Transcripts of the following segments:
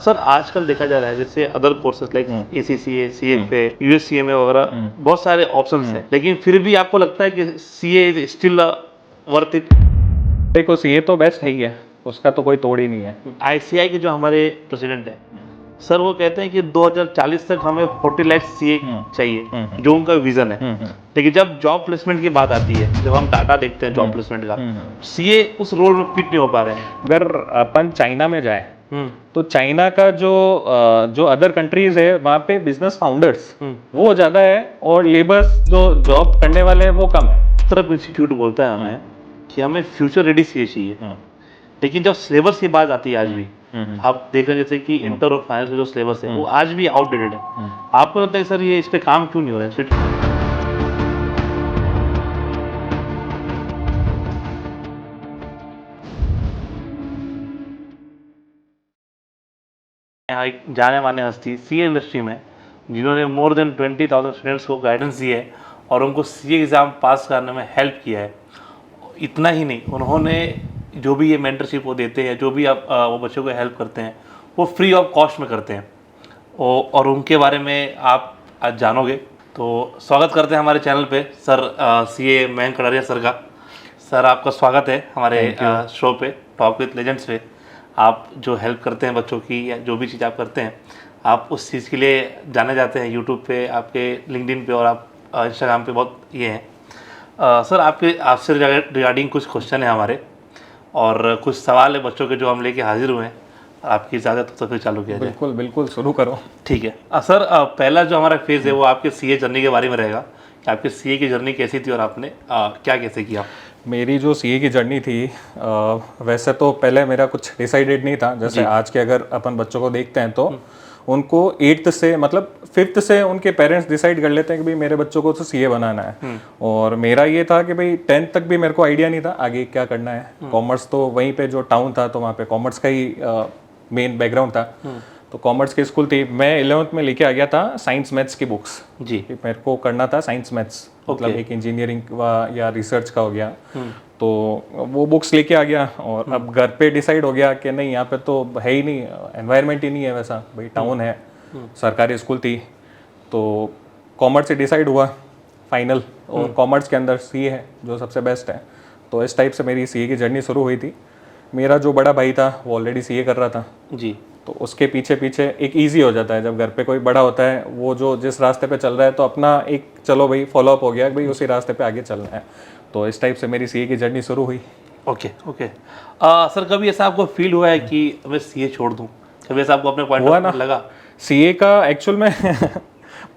Sir आजकल देखा जा रहा है जैसे other courses like ACCA, CFA, USCMA वगैरह बहुत सारे ऑप्शंस हैं, लेकिन फिर भी आपको लगता है कि CA is still worth it? देखो सीए तो बेस्ट है ही है, उसका तो कोई तोड़ ही नहीं है। ICI के जो हमारे प्रेसिडेंट हैं सर, वो कहते हैं कि 2040 तक हमें 40 लाख CA चाहिए, जो उनका विजन है। लेकिन जब जॉब प्लेसमेंट की बात आती है, जब हम डाटा देखते हैं जॉब प्लेसमेंट का, CA उस रोल में फिट नहीं हो पा रहे हैं। अगर अपन चाइना में जाए तो चाइना का जो अदर कंट्रीज है वहाँ पे बिजनेस फाउंडर्स वो ज़्यादा है और लेबर्स जो जॉब करने वाले हैं वो कम है। तरफ इंस्टीट्यूट बोलता है हमें कि हमें फ्यूचर रेडी CA चाहिए, लेकिन जब सिलेबस की बात आती है आज भी आप देख रहे हैं जैसे कि इंटर और फाइनल जो सिलेबस है वो आज भी आउटडेटेड है। आपको लगता है सर ये इस पे काम क्यों नहीं हो रहा है? यहाँ एक जाने माने हस्ती CA इंडस्ट्री में जिन्होंने मोर देन 20,000 स्टूडेंट्स को गाइडेंस दी है और उनको CA एग्ज़ाम पास करने में हेल्प किया है। इतना ही नहीं, उन्होंने जो भी ये मेंटरशिप वो देते हैं, जो भी आप वो बच्चों को हेल्प करते हैं, वो फ्री ऑफ कॉस्ट में करते हैं। और उनके बारे में आप आज जानोगे। तो स्वागत करते हैं हमारे चैनल पे सर CA मयंक कड़रिया सर का। सर आपका स्वागत है हमारे शो पे, टॉक विद लेजेंड्स पे। आप जो हेल्प करते हैं बच्चों की या जो भी चीज़ आप करते हैं, आप उस चीज़ के लिए जाने जाते हैं यूट्यूब पे, आपके लिंक्डइन पे और आप इंस्टाग्राम पे बहुत ये हैं। सर आपसे रिगार्डिंग कुछ क्वेश्चन है हमारे और कुछ सवाल है बच्चों के जो हम लेके हाजिर हुए हैं। आपकी इजाज़त तो फिर चालू किया जाए। बिल्कुल बिल्कुल शुरू करो। ठीक है सर, पहला जो हमारा फेज़ है वो आपके CA जर्नी के बारे में रहेगा कि आपके CA की जर्नी कैसी थी और आपने क्या कैसे किया। मेरी जो सीए की जर्नी थी वैसे तो पहले मेरा कुछ डिसाइडेड नहीं था। जैसे आज के अगर अपन बच्चों को देखते हैं तो उनको 8th से मतलब 5th से उनके पेरेंट्स डिसाइड कर लेते हैं कि भाई मेरे बच्चों को तो सीए बनाना है। और मेरा ये था कि भाई 10th तक भी मेरे को आइडिया नहीं था आगे क्या करना है। कॉमर्स तो वहीं पे जो टाउन था तो वहाँ पे कॉमर्स का ही मेन बैकग्राउंड था, तो कॉमर्स की स्कूल थी। मैं 11th में लेके आ गया था साइंस मैथ्स की बुक्स जी, मेरे को करना था साइंस मैथ्स, मतलब एक इंजीनियरिंग या रिसर्च का हो गया। तो वो बुक्स लेके आ गया और अब घर पे डिसाइड हो गया कि नहीं यहाँ पे तो है ही नहीं, एनवायरनमेंट ही नहीं है वैसा, भाई टाउन है, सरकारी स्कूल थी। तो कॉमर्स से डिसाइड हुआ फाइनल, और कॉमर्स के अंदर सीए है जो सबसे बेस्ट है। तो इस टाइप से मेरी सीए की जर्नी शुरू हुई थी। मेरा जो बड़ा भाई था वो ऑलरेडी सीए कर रहा था जी, तो उसके पीछे पीछे एक इजी हो जाता है जब घर पे कोई बड़ा होता है, वो जो जिस रास्ते पे चल रहा है तो अपना एक चलो भाई फॉलोअप हो गया भाई उसी रास्ते पे आगे चलना है। तो इस टाइप से मेरी सीए की जर्नी शुरू हुई। Okay okay. सर कभी ऐसा आपको फील हुआ है कि मैं सीए छोड़ दूं? कभी ऐसा आपको अपने पॉइंट हुआ ऑफ ना लगा? सीए का एक्चुअल में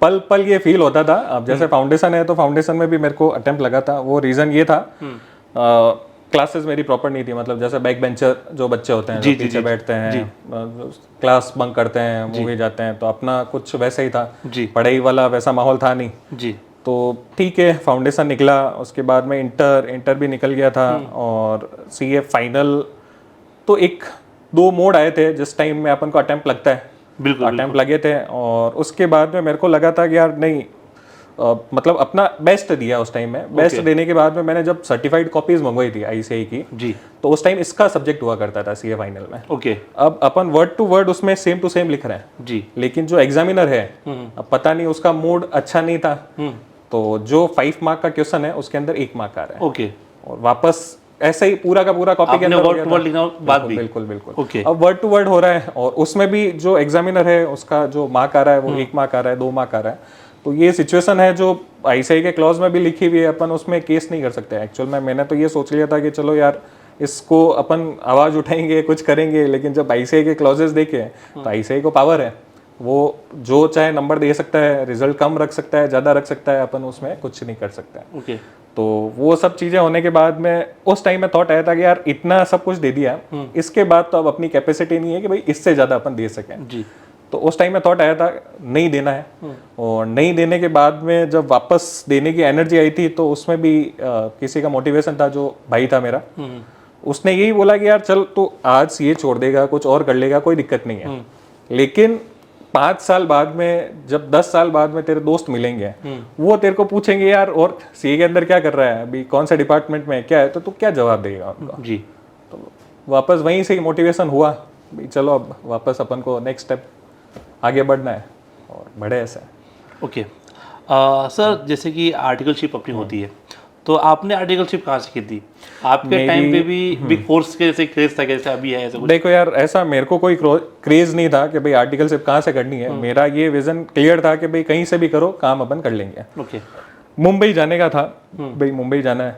पल पल ये फील होता था। अब जैसे फाउंडेशन है तो फाउंडेशन में भी मेरे को अटेम्प्ट लगा था। वो रीज़न ये था क्लासेस मेरी प्रॉपर नहीं थी, मतलब जैसे बैक बेंचर जो बच्चे होते हैं जो पीछे बैठते हैं, क्लास बंक करते हैं, मूवी जाते हैं, तो अपना कुछ वैसा ही था जी, पढ़ाई वाला वैसा माहौल था नहीं जी। तो ठीक है, फाउंडेशन निकला, उसके बाद में इंटर भी निकल गया था और सीए फाइनल। तो एक दो मोड आए थे जिस टाइम में अपन को अटेम्प्ट लगता है, बिल्कुल अटेम्प्ट लगे थे। और उसके बाद में मेरे को लगा था कि यार नहीं, मतलब अपना बेस्ट दिया उस टाइम में। बेस्ट देने के बाद में मैंने जब सर्टिफाइड कॉपीज मंगवाई थी ICI की जी, तो उस टाइम इसका सब्जेक्ट हुआ करता था सीए फाइनल में। ओके, अब अपन वर्ड टू वर्ड उसमें सेम टू सेम लिख रहे हैं जी, लेकिन जो एग्जामिनर है अब पता नहीं उसका मूड अच्छा नहीं था, तो जो 5 मार्क का क्वेश्चन है उसके अंदर 1 मार्क आ रहा है। ओके, और वापस ऐसे ही पूरा का पूरा कॉपी के अंदर वर्ड टू वर्ड लिखना बात भी बिल्कुल बिल्कुल ओके। अब वर्ड टू वर्ड हो रहा है और उसमें भी जो एग्जामिनर है उसका जो मार्क आ रहा है वो 1 मार्क आ रहा है, 2 मार्क आ रहा है। तो ये सिचुएशन है जो ICI के क्लॉज में भी लिखी हुई है, अपन उसमें केस नहीं कर सकते एक्चुअल में। मैंने तो ये सोच लिया था कि चलो यार इसको अपन आवाज उठाएंगे, कुछ करेंगे, लेकिन जब ICI के क्लॉजेस देखे तो ICI को पावर है, वो जो चाहे नंबर दे सकता है, रिजल्ट कम रख सकता है, ज़्यादा रख सकता है, अपन उसमें कुछ नहीं कर सकता है। ओके, तो वो सब चीज़ें होने के बाद में उस टाइम में थॉट आया था कि यार इतना सब कुछ दे दिया, इसके बाद तो अब अपनी कैपेसिटी नहीं है कि भाई इससे ज़्यादा अपन दे सकें जी। तो उस टाइम में थॉट आया था नहीं देना है। और नहीं देने के बाद में जब वापस देने की एनर्जी आई थी तो उसमें भी किसी का मोटिवेशन था, जो भाई था मेरा, उसने यही बोला कि यार चल तो आज सीए छोड़ देगा, कुछ और कर लेगा, कोई दिक्कत नहीं है। लेकिन 5 साल बाद में जब 10 साल बाद में तेरे दोस्त मिलेंगे, वो तेरे को पूछेंगे यार और सीए के अंदर क्या कर रहा है, अभी कौन सा डिपार्टमेंट में क्या है, तो तू क्या जवाब देगा उनको जी। तो वापस वहीं से ही मोटिवेशन हुआ भाई चलो अब वापस अपन को नेक्स्ट स्टेप आगे बढ़ना है और बढ़े ऐसे। ओके सर, जैसे कि आर्टिकलशिप अपनी होती है, तो आपने आर्टिकलशिप कहाँ सीखी थी? आपके टाइम पे भी बिग फोर्स के जैसे क्रेज था जैसे अभी है ऐसा कुछ? देखो यार, ऐसा मेरे को कोई क्रेज नहीं था कि भाई आर्टिकलशिप कहाँ से करनी है। मेरा ये विजन क्लियर था कि भाई कहीं से भी करो, काम अपन कर लेंगे। ओके। मुंबई जाने का था, भाई मुंबई जाना है,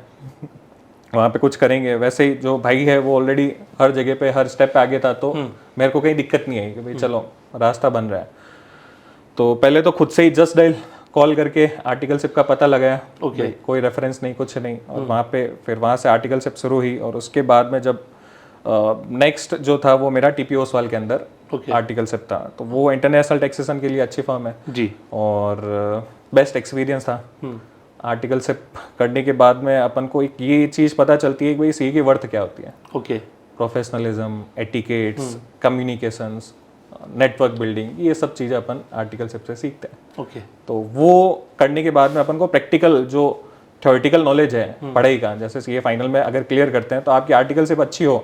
वहाँ पे कुछ करेंगे। वैसे ही जो भाई है वो ऑलरेडी हर जगह पे हर स्टेप पे आगे था, तो मेरे को कहीं दिक्कत नहीं आई कि भाई चलो रास्ता बन रहा है। तो पहले तो खुद से ही जस्ट डायल कॉल करके आर्टिकलशिप का पता लगाया। ओके। कोई रेफरेंस नहीं, कुछ नहीं, और वहाँ पे फिर वहाँ से आर्टिकलशिप शुरू हुई। और उसके बाद में जब नेक्स्ट जो था वो मेरा टीपी ओसवाल के अंदर आर्टिकलशिप था, तो वो इंटरनेशनल टैक्सेशन के लिए अच्छी फर्म है जी, और बेस्ट एक्सपीरियंस था। आर्टिकलशिप करने के बाद में अपन को एक ये चीज़ पता चलती है कि भाई सी की वर्थ क्या होती है। Okay. Professionalism, etiquettes, communications, network building, ये सब चीज़ें अपन आर्टिकलशिप से सीखते हैं। ओके। तो वो करने के बाद में अपन को प्रैक्टिकल जो थ्योरेटिकल नॉलेज है पढ़ाई का, जैसे सीए फाइनल में अगर क्लियर करते हैं तो आपकी आर्टिकलशिप अच्छी हो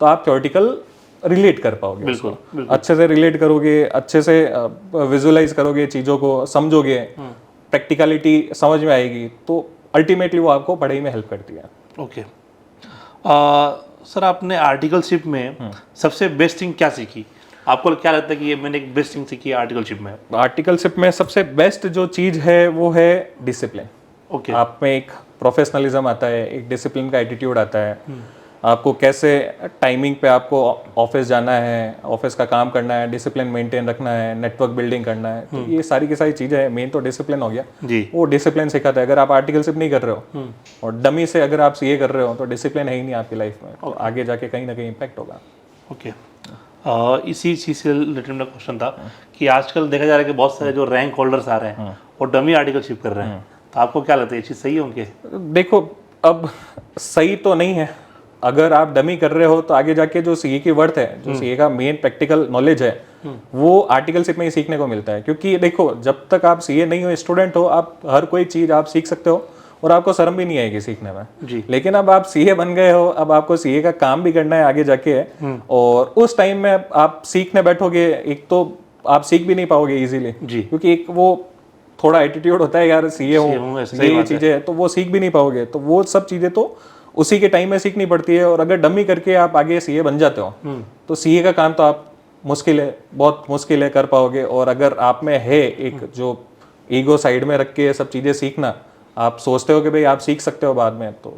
तो आप थ्योरेटिकल रिलेट कर पाओगे। बिल्कुल। अच्छे से रिलेट करोगे, अच्छे से विजुअलाइज करोगे, चीज़ों को समझोगे, प्रैक्टिकलिटी समझ में आएगी, तो अल्टीमेटली वो आपको पढ़ाई में हेल्प करती है। ओके। सर, आपने आर्टिकलशिप में सबसे बेस्ट थिंग क्या सीखी? आपको क्या लगता है कि ये मैंने एक बेस्ट थिंग सीखी है आर्टिकलशिप में? आर्टिकलशिप में सबसे बेस्ट जो चीज़ है वो है डिसिप्लिन। ओके। आप में एक प्रोफेशनलिज्म आता है, एक डिसिप्लिन का एटीट्यूड आता है। आपको कैसे टाइमिंग पे आपको ऑफिस जाना है, ऑफिस का काम करना है, डिसिप्लिन मेंटेन रखना है, नेटवर्क बिल्डिंग करना है, तो ये सारी की सारी चीज़ें हैं। मेन तो डिसिप्लिन हो गया जी। वो डिसिप्लिन सिखाता है। अगर आप आर्टिकलशिप नहीं कर रहे हो और डमी से अगर आप सीए कर रहे हो तो डिसिप्लिन है ही नहीं आपकी लाइफ में, तो आगे जाके कहीं ना कहीं इम्पैक्ट होगा। ओके। इसी चीज़ से रिलेटेड मेरा क्वेश्चन था कि आजकल देखा जा रहा है कि बहुत सारे जो रैंक होल्डर्स आ रहे हैं वो डमी आर्टिकलशिप कर रहे हैं, तो आपको क्या लगता है ये चीज़ सही है उनके? देखो, अब सही तो नहीं है। अगर आप डमी कर रहे हो तो आगे जाके जो सीए की वर्थ है, जो सीए का मेन प्रैक्टिकल नॉलेज है, वो आर्टिकलशिप में ही सीखने को मिलता है। क्योंकि देखो, जब तक आप सीए नहीं हो, स्टूडेंट हो, आप हर कोई चीज़ आप सीख सकते हो और आपको शर्म भी नहीं आएगी सीखने में जी। लेकिन अब आप सीए बन गए हो, अब आपको सीए का काम भी करना है आगे जाके, और उस टाइम में आप सीखने बैठोगे, एक तो आप सीख भी नहीं पाओगे इजीली, जी। क्योंकि एक वो थोड़ा एटीट्यूड होता है यार, सीए हो, ये चीज़ें है, तो वो सीख भी नहीं पाओगे। तो वो सब चीज़ें तो उसी के टाइम में सीखनी पड़ती है। और अगर डमी करके आप आगे सीए बन जाते हो तो सीए का काम तो आप मुश्किल है, बहुत मुश्किल है कर पाओगे। और अगर आप में है एक जो ईगो साइड में रख के सब चीज़ें सीखना, आप सोचते हो कि भाई आप सीख सकते हो बाद में, तो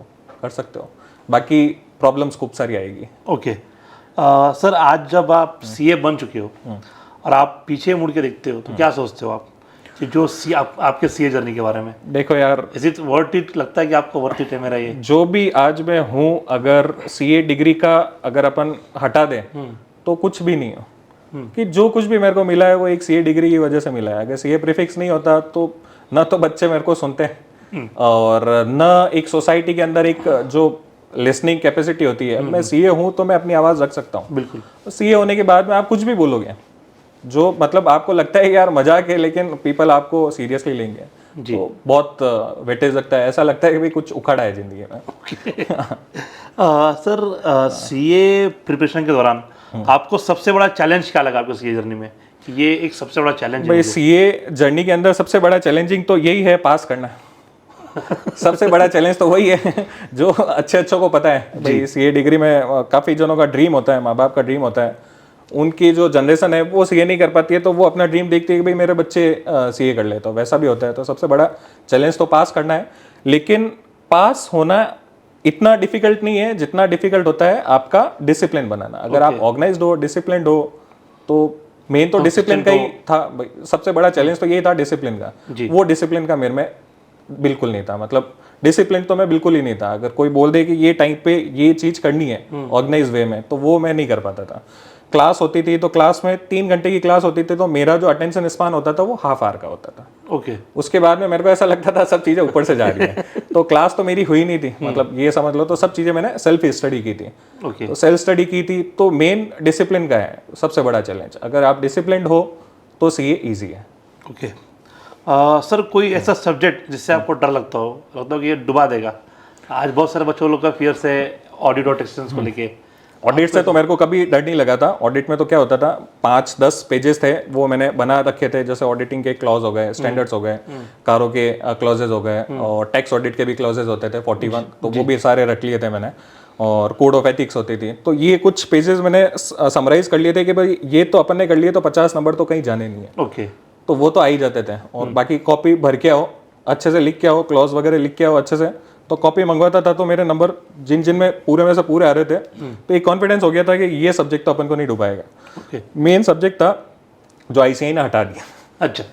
कर सकते हो, बाकी प्रॉब्लम्स खूब सारी आएगी। ओके। सर, आज जब आप सीए बन चुके हो और आप पीछे मुड़ के देखते हो तो क्या सोचते हो आप कि जो आपके सीए जर्नी के बारे में? देखो यार, इज इट वर्थ इट? लगता है कि आपको वर्थ इट है मेरा ये? जो भी आज मैं हूँ, अगर सीए डिग्री का अगर अपन हटा दें तो कुछ भी नहीं हो। कि जो कुछ भी मेरे को मिला है वो एक सीए डिग्री की वजह से मिला है। अगर सीए प्रीफिक्स नहीं होता तो ना तो बच्चे मेरे को सुनते हैं और न एक सोसाइटी के अंदर एक जो लिसनिंग कैपेसिटी होती है। मैं सीए हूँ तो मैं अपनी आवाज़ रख सकता हूँ। बिल्कुल। तो सीए होने के बाद में आप कुछ भी बोलोगे जो मतलब आपको लगता है यार मजाक है, लेकिन पीपल आपको सीरियसली लेंगे जी। तो बहुत वेटेज लगता है, ऐसा लगता है कि भाई कुछ उखड़ा है जिंदगी में। सर, सीए प्रिपरेशन के दौरान आपको सबसे बड़ा चैलेंज क्या लगा आपको सीए जर्नी में कि ये एक सबसे बड़ा चैलेंज है? भाई सीए जर्नी के अंदर सबसे बड़ा चैलेंजिंग तो यही है, पास करना। सबसे बड़ा चैलेंज तो वही है जो अच्छों को पता है। भाई सीए डिग्री में काफ़ी जनों का ड्रीम होता है, माँ बाप का ड्रीम होता है, उनकी जो जनरेशन है वो सीए नहीं कर पाती है तो वो अपना ड्रीम देखती है कि भाई मेरे बच्चे सीए कर ले, तो वैसा भी होता है। तो सबसे बड़ा चैलेंज तो पास करना है, लेकिन पास होना इतना डिफिकल्ट नहीं है जितना डिफिकल्ट होता है आपका डिसिप्लिन बनाना। अगर आप ऑर्गेनाइज्ड हो, डिसिप्लिन हो, तो मेन तो डिसिप्लिन का ही था भाई। सबसे बड़ा चैलेंज तो यही था डिसिप्लिन का। वो डिसिप्लिन का मेरे में बिल्कुल नहीं था, मतलब डिसिप्लिन तो मैं बिल्कुल ही नहीं था। अगर कोई बोल दे कि ये टाइम पे ये चीज करनी है ऑर्गेनाइज वे में, तो वो मैं नहीं कर पाता था। क्लास होती थी तो क्लास में 3 घंटे की क्लास होती थी तो मेरा जो अटेंशन स्पान होता था वो हाफ आवर का होता था। ओके। उसके बाद में मेरे को ऐसा लगता था सब चीजें ऊपर से जा रही है तो क्लास तो मेरी हुई नहीं थी, मतलब ये समझ लो। तो सब चीजें मैंने सेल्फ स्टडी की थी। ओके। तो सेल्फ स्टडी की थी तो मेन डिसिप्लिन का है सबसे बड़ा चैलेंज। अगर आप डिसिप्लिन हो तो सीए ईजी है। ओके। सर, कोई ऐसा सब्जेक्ट जिससे आपको डर लगता हो कि ये डुबा देगा? आज बहुत सारे बच्चों लोग का फियर से ऑडिट और टैक्सेशन को लेके ऑडिट से तो मेरे को कभी डर नहीं लगा था। ऑडिट में तो क्या होता था, 5-10 पेजेस थे वो मैंने बना रखे थे, जैसे ऑडिटिंग के क्लॉज हो गए, स्टैंडर्ड्स हो गए, कारों के क्लॉजेज हो गए, और टैक्स ऑडिट के भी क्लॉजेज होते थे 41, तो वो भी सारे रख लिए थे मैंने, और कोड ऑफ एथिक्स होती थी। तो ये कुछ पेजेस मैंने समराइज कर लिए थे कि भाई ये तो अपन ने कर लिए तो 50 नंबर तो कहीं जाने नहीं है, ओके, तो वो तो आ ही जाते थे। और बाकी कॉपी भर के आओ, अच्छे से लिख के आओ, क्लॉज वगैरह लिख के आओ अच्छे से, तो कॉपी मंगवाता था तो मेरे नंबर जिन जिन में पूरे में से पूरे आ रहे थे, तो एक कॉन्फिडेंस हो गया था कि ये सब्जेक्ट तो अपन को नहीं डुबाएगा। ओके, मेन सब्जेक्ट था जो ICAI ने हटा दिया, अच्छा,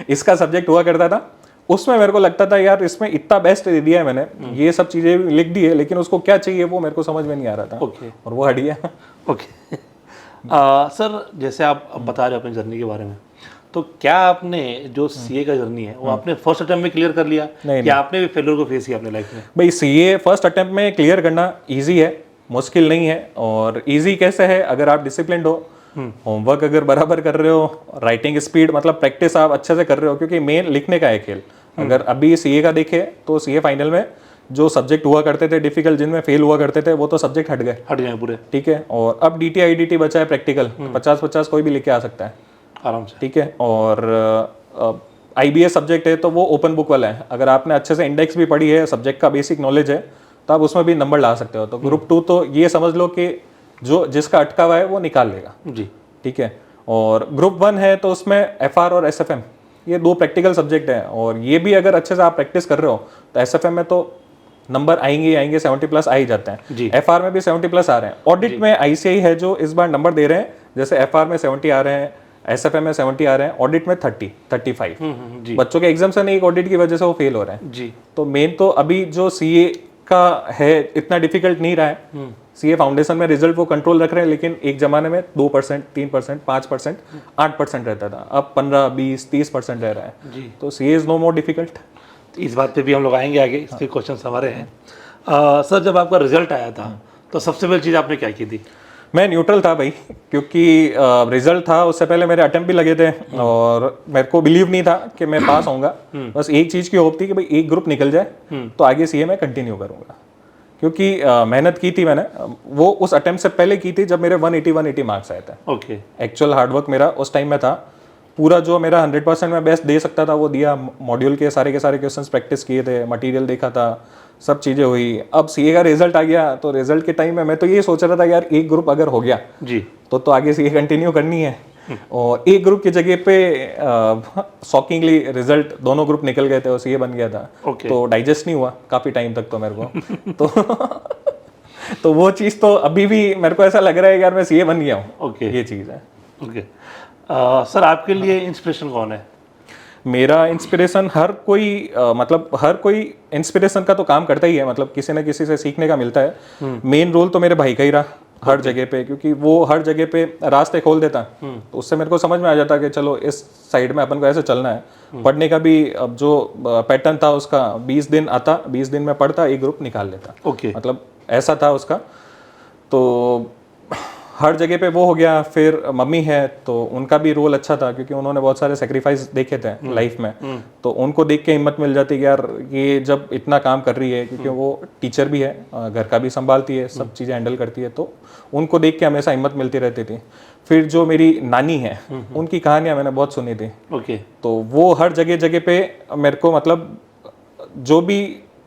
इसका सब्जेक्ट हुआ करता था, उसमें मेरे को लगता था यार इसमें इतना बेस्ट दे दिया है मैंने, ये सब चीजें लिख दी है, लेकिन उसको क्या चाहिए वो मेरे को समझ में नहीं आ रहा था, ओके, और वो हट गया। ओके। सर जैसे आप अब बता रहे हो अपनी जर्नी के बारे में, तो क्या आपने जो CA का जर्नी है वो आपने फर्स्ट अटेम्प्ट में क्लियर कर लिया, या आपने भी फेलियर को फेस किया अपने लाइफ में? भाई CA फर्स्ट अटेम्प्ट में क्लियर करना इजी है, मुश्किल नहीं है। और इजी कैसे है, अगर आप डिसिप्लिन हो, होमवर्क अगर बराबर कर रहे हो, राइटिंग स्पीड मतलब प्रैक्टिस आप अच्छे से कर रहे हो, क्योंकि मेन लिखने का है खेल। अगर अभी CA का देखे तो CA फाइनल में जो सब्जेक्ट हुआ करते थे डिफिकल्ट, जिनमें फेल हुआ करते थे, वो तो सब्जेक्ट हट गए पूरे, ठीक है। और अब DT IDT बचा है प्रैक्टिकल, 50-50 कोई भी लिख के आ सकता है आराम से, ठीक है। और IBS सब्जेक्ट है तो वो ओपन बुक वाला है, अगर आपने अच्छे से इंडेक्स भी पढ़ी है, सब्जेक्ट का बेसिक नॉलेज है, तो आप उसमें भी नंबर ला सकते हो। तो ग्रुप 2 तो ये समझ लो कि जो जिसका अटका हुआ है वो निकाल लेगा जी, ठीक है। और ग्रुप 1 है तो उसमें FR और SFM ये 2 प्रैक्टिकल सब्जेक्ट हैं, और ये भी अगर अच्छे से आप प्रैक्टिस कर रहे हो तो SFM में तो नंबर आएंगे 70+ आ ही जाते हैं, FR में भी 70+ आ रहे हैं। ऑडिट में ICAI है जो इस बार नंबर दे रहे हैं, जैसे FR में 70 आ रहे हैं, SFM में 70 आ रहे हैं, ऑडिट में 30-35। जी, बच्चों के एग्जाम्सन एक ऑडिट की वजह से वो फेल हो रहे हैं जी, तो मेन तो अभी जो CA का है इतना डिफिकल्ट नहीं रहा है। CA फाउंडेशन में रिजल्ट वो कंट्रोल रख रहे हैं, लेकिन एक जमाने में 2%, 3%, 5%, 8% रहता था, अब 15, 20, 30% रह रहा है जी। तो CA is no more difficult. इस बात पे भी हम लोग आएंगे आगे, इस पे क्वेश्चन हमारे हैं। सर जब आपका रिजल्ट आया था तो सबसे पहली चीज़ आपने क्या की थी? मैं न्यूट्रल था भाई, क्योंकि रिजल्ट था, उससे पहले मेरे अटेम्प्ट भी लगे थे और मेरे को बिलीव नहीं था कि मैं पास होऊंगा। बस एक चीज़ की होप थी कि भाई एक ग्रुप निकल जाए तो आगे CA में कंटिन्यू करूंगा, क्योंकि मेहनत की थी मैंने, वो उस अटेम्प्ट से पहले की थी जब मेरे 180 मार्क्स आए थे। ओके, एक्चुअल हार्डवर्क मेरा उस टाइम में था, पूरा जो मेरा 100% मैं बेस्ट दे सकता था वो दिया, मॉड्यूल के सारे क्वेश्चंस प्रैक्टिस किए थे, मटेरियल देखा था, सब चीज़ें हुई। अब CA का रिजल्ट आ गया तो रिजल्ट के टाइम में मैं तो ये सोच रहा था यार एक ग्रुप अगर हो गया जी तो आगे CA कंटिन्यू करनी है। और एक ग्रुप की जगह पे शॉकिंगली रिजल्ट दोनों ग्रुप निकल गए थे और CA बन गया था। तो डाइजेस्ट नहीं हुआ काफ़ी टाइम तक तो मेरे को तो वो चीज़ तो अभी भी मेरे को ऐसा लग रहा है यार मैं CA बन गया हूँ। ओके, ये चीज़ है। ओके। सर आपके लिए इंस्पिरेशन कौन है? मेरा इंस्पिरेशन हर कोई मतलब हर कोई इंस्पिरेशन का तो काम करता ही है, मतलब किसी न किसी से सीखने का मिलता है। मेन रोल तो मेरे भाई का ही रहा हर जगह पे, क्योंकि वो हर जगह पे रास्ते खोल देता, तो उससे मेरे को समझ में आ जाता कि चलो इस साइड में अपन को ऐसे चलना है। पढ़ने का भी अब जो पैटर्न था उसका 20 दिन आता, 20 दिन में पढ़ता, एक ग्रुप निकाल लेता। ओके, मतलब ऐसा था उसका। तो हर जगह पे वो हो गया। फिर मम्मी है तो उनका भी रोल अच्छा था, क्योंकि उन्होंने बहुत सारे सेक्रीफाइस देखे थे लाइफ में, तो उनको देख के हिम्मत मिल जाती कि यार ये जब इतना काम कर रही है, क्योंकि वो टीचर भी है, घर का भी संभालती है, सब चीज़ें हैंडल करती है, तो उनको देख के हमेशा हिम्मत मिलती रहती थी। फिर जो मेरी नानी है उनकी कहानियाँ मैंने बहुत सुनी थी। ओके, तो वो हर जगह जगह पे मेरे को मतलब जो भी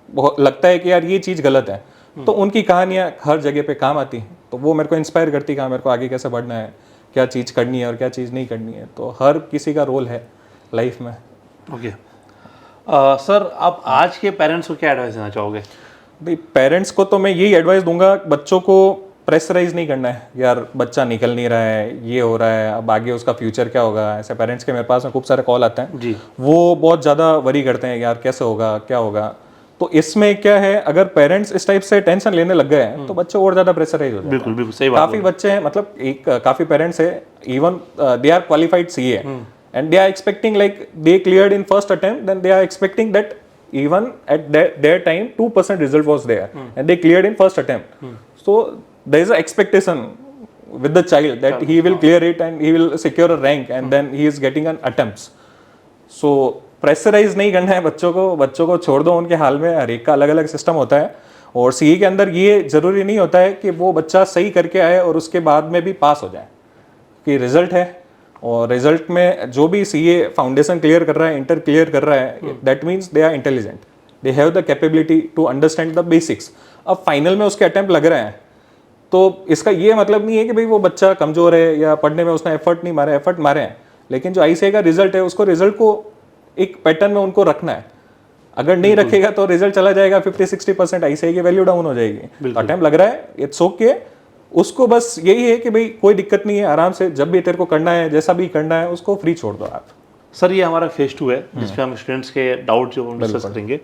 लगता है कि यार ये चीज़ गलत है, तो उनकी कहानियाँ हर जगह पे काम आती, तो वो मेरे को इंस्पायर करती कि मेरे को आगे कैसे बढ़ना है, क्या चीज़ करनी है और क्या चीज़ नहीं करनी है। तो हर किसी का रोल है लाइफ में। ओके। सर आप आज के पेरेंट्स को क्या एडवाइस देना चाहोगे? भाई पेरेंट्स को तो मैं यही एडवाइस दूंगा, बच्चों को प्रेशराइज नहीं करना है, यार बच्चा निकल नहीं रहा है, ये हो रहा है, अब आगे उसका फ्यूचर क्या होगा। ऐसे पेरेंट्स के मेरे पास में खूब सारे कॉल आते हैं जी, वो बहुत ज़्यादा वरी करते हैं यार कैसे होगा क्या होगा। तो इसमें क्या है, अगर पेरेंट्स इस टाइप से टेंशन लेने लग गए हैं तो बच्चे और ज़्यादा प्रेशराइज हो जाते हैं। बिल्कुल बिल्कुल सही बात। काफ़ी बच्चे हैं, मतलब एक काफ़ी पेरेंट्स है, even they are qualified CA and they are expecting like they cleared in first attempt, then they are expecting that even at their time 2% result was there and they cleared in first attempt. So there is an expectation with the child that he will clear it and he will secure a rank and then he is getting an attempts. So pressurize नहीं करना है बच्चों को छोड़ दो उनके हाल में। हर एक का अलग अलग सिस्टम होता है और सीए के अंदर ये जरूरी नहीं होता है कि वो बच्चा सही करके आए और उसके बाद में भी पास हो जाए, कि रिजल्ट है और रिजल्ट में जो भी सीए फाउंडेशन क्लियर कर रहा है, इंटर क्लियर कर रहा है, that means they are intelligent, they have the capability to understand the basics. अब फाइनल में उसके अटेम्प्ट लग रहे हैं तो इसका ये मतलब नहीं है कि भाई वो बच्चा कमजोर है या पढ़ने में उसने एफर्ट नहीं मारा, एफर्ट मारे हैं, लेकिन जो आईसीआई का रिजल्ट है उसको रिजल्ट को एक पैटर्न में उनको रखना है। अगर नहीं रखेगा तो रिजल्ट चला जाएगा 50-60%, आईसीआई की वैल्यू डाउन हो जाएगी। अटेम्प्ट लग रहा है, इट्स ओके, उसको बस यही है कि भाई कोई दिक्कत नहीं है, आराम से जब भी तेरे को करना है, जैसा भी करना है, उसको फ्री छोड़ दो आप। सर ये हमारा फेज 2 है जिसमें हम स्टूडेंट्स के डाउट जो डिस्कस करेंगे।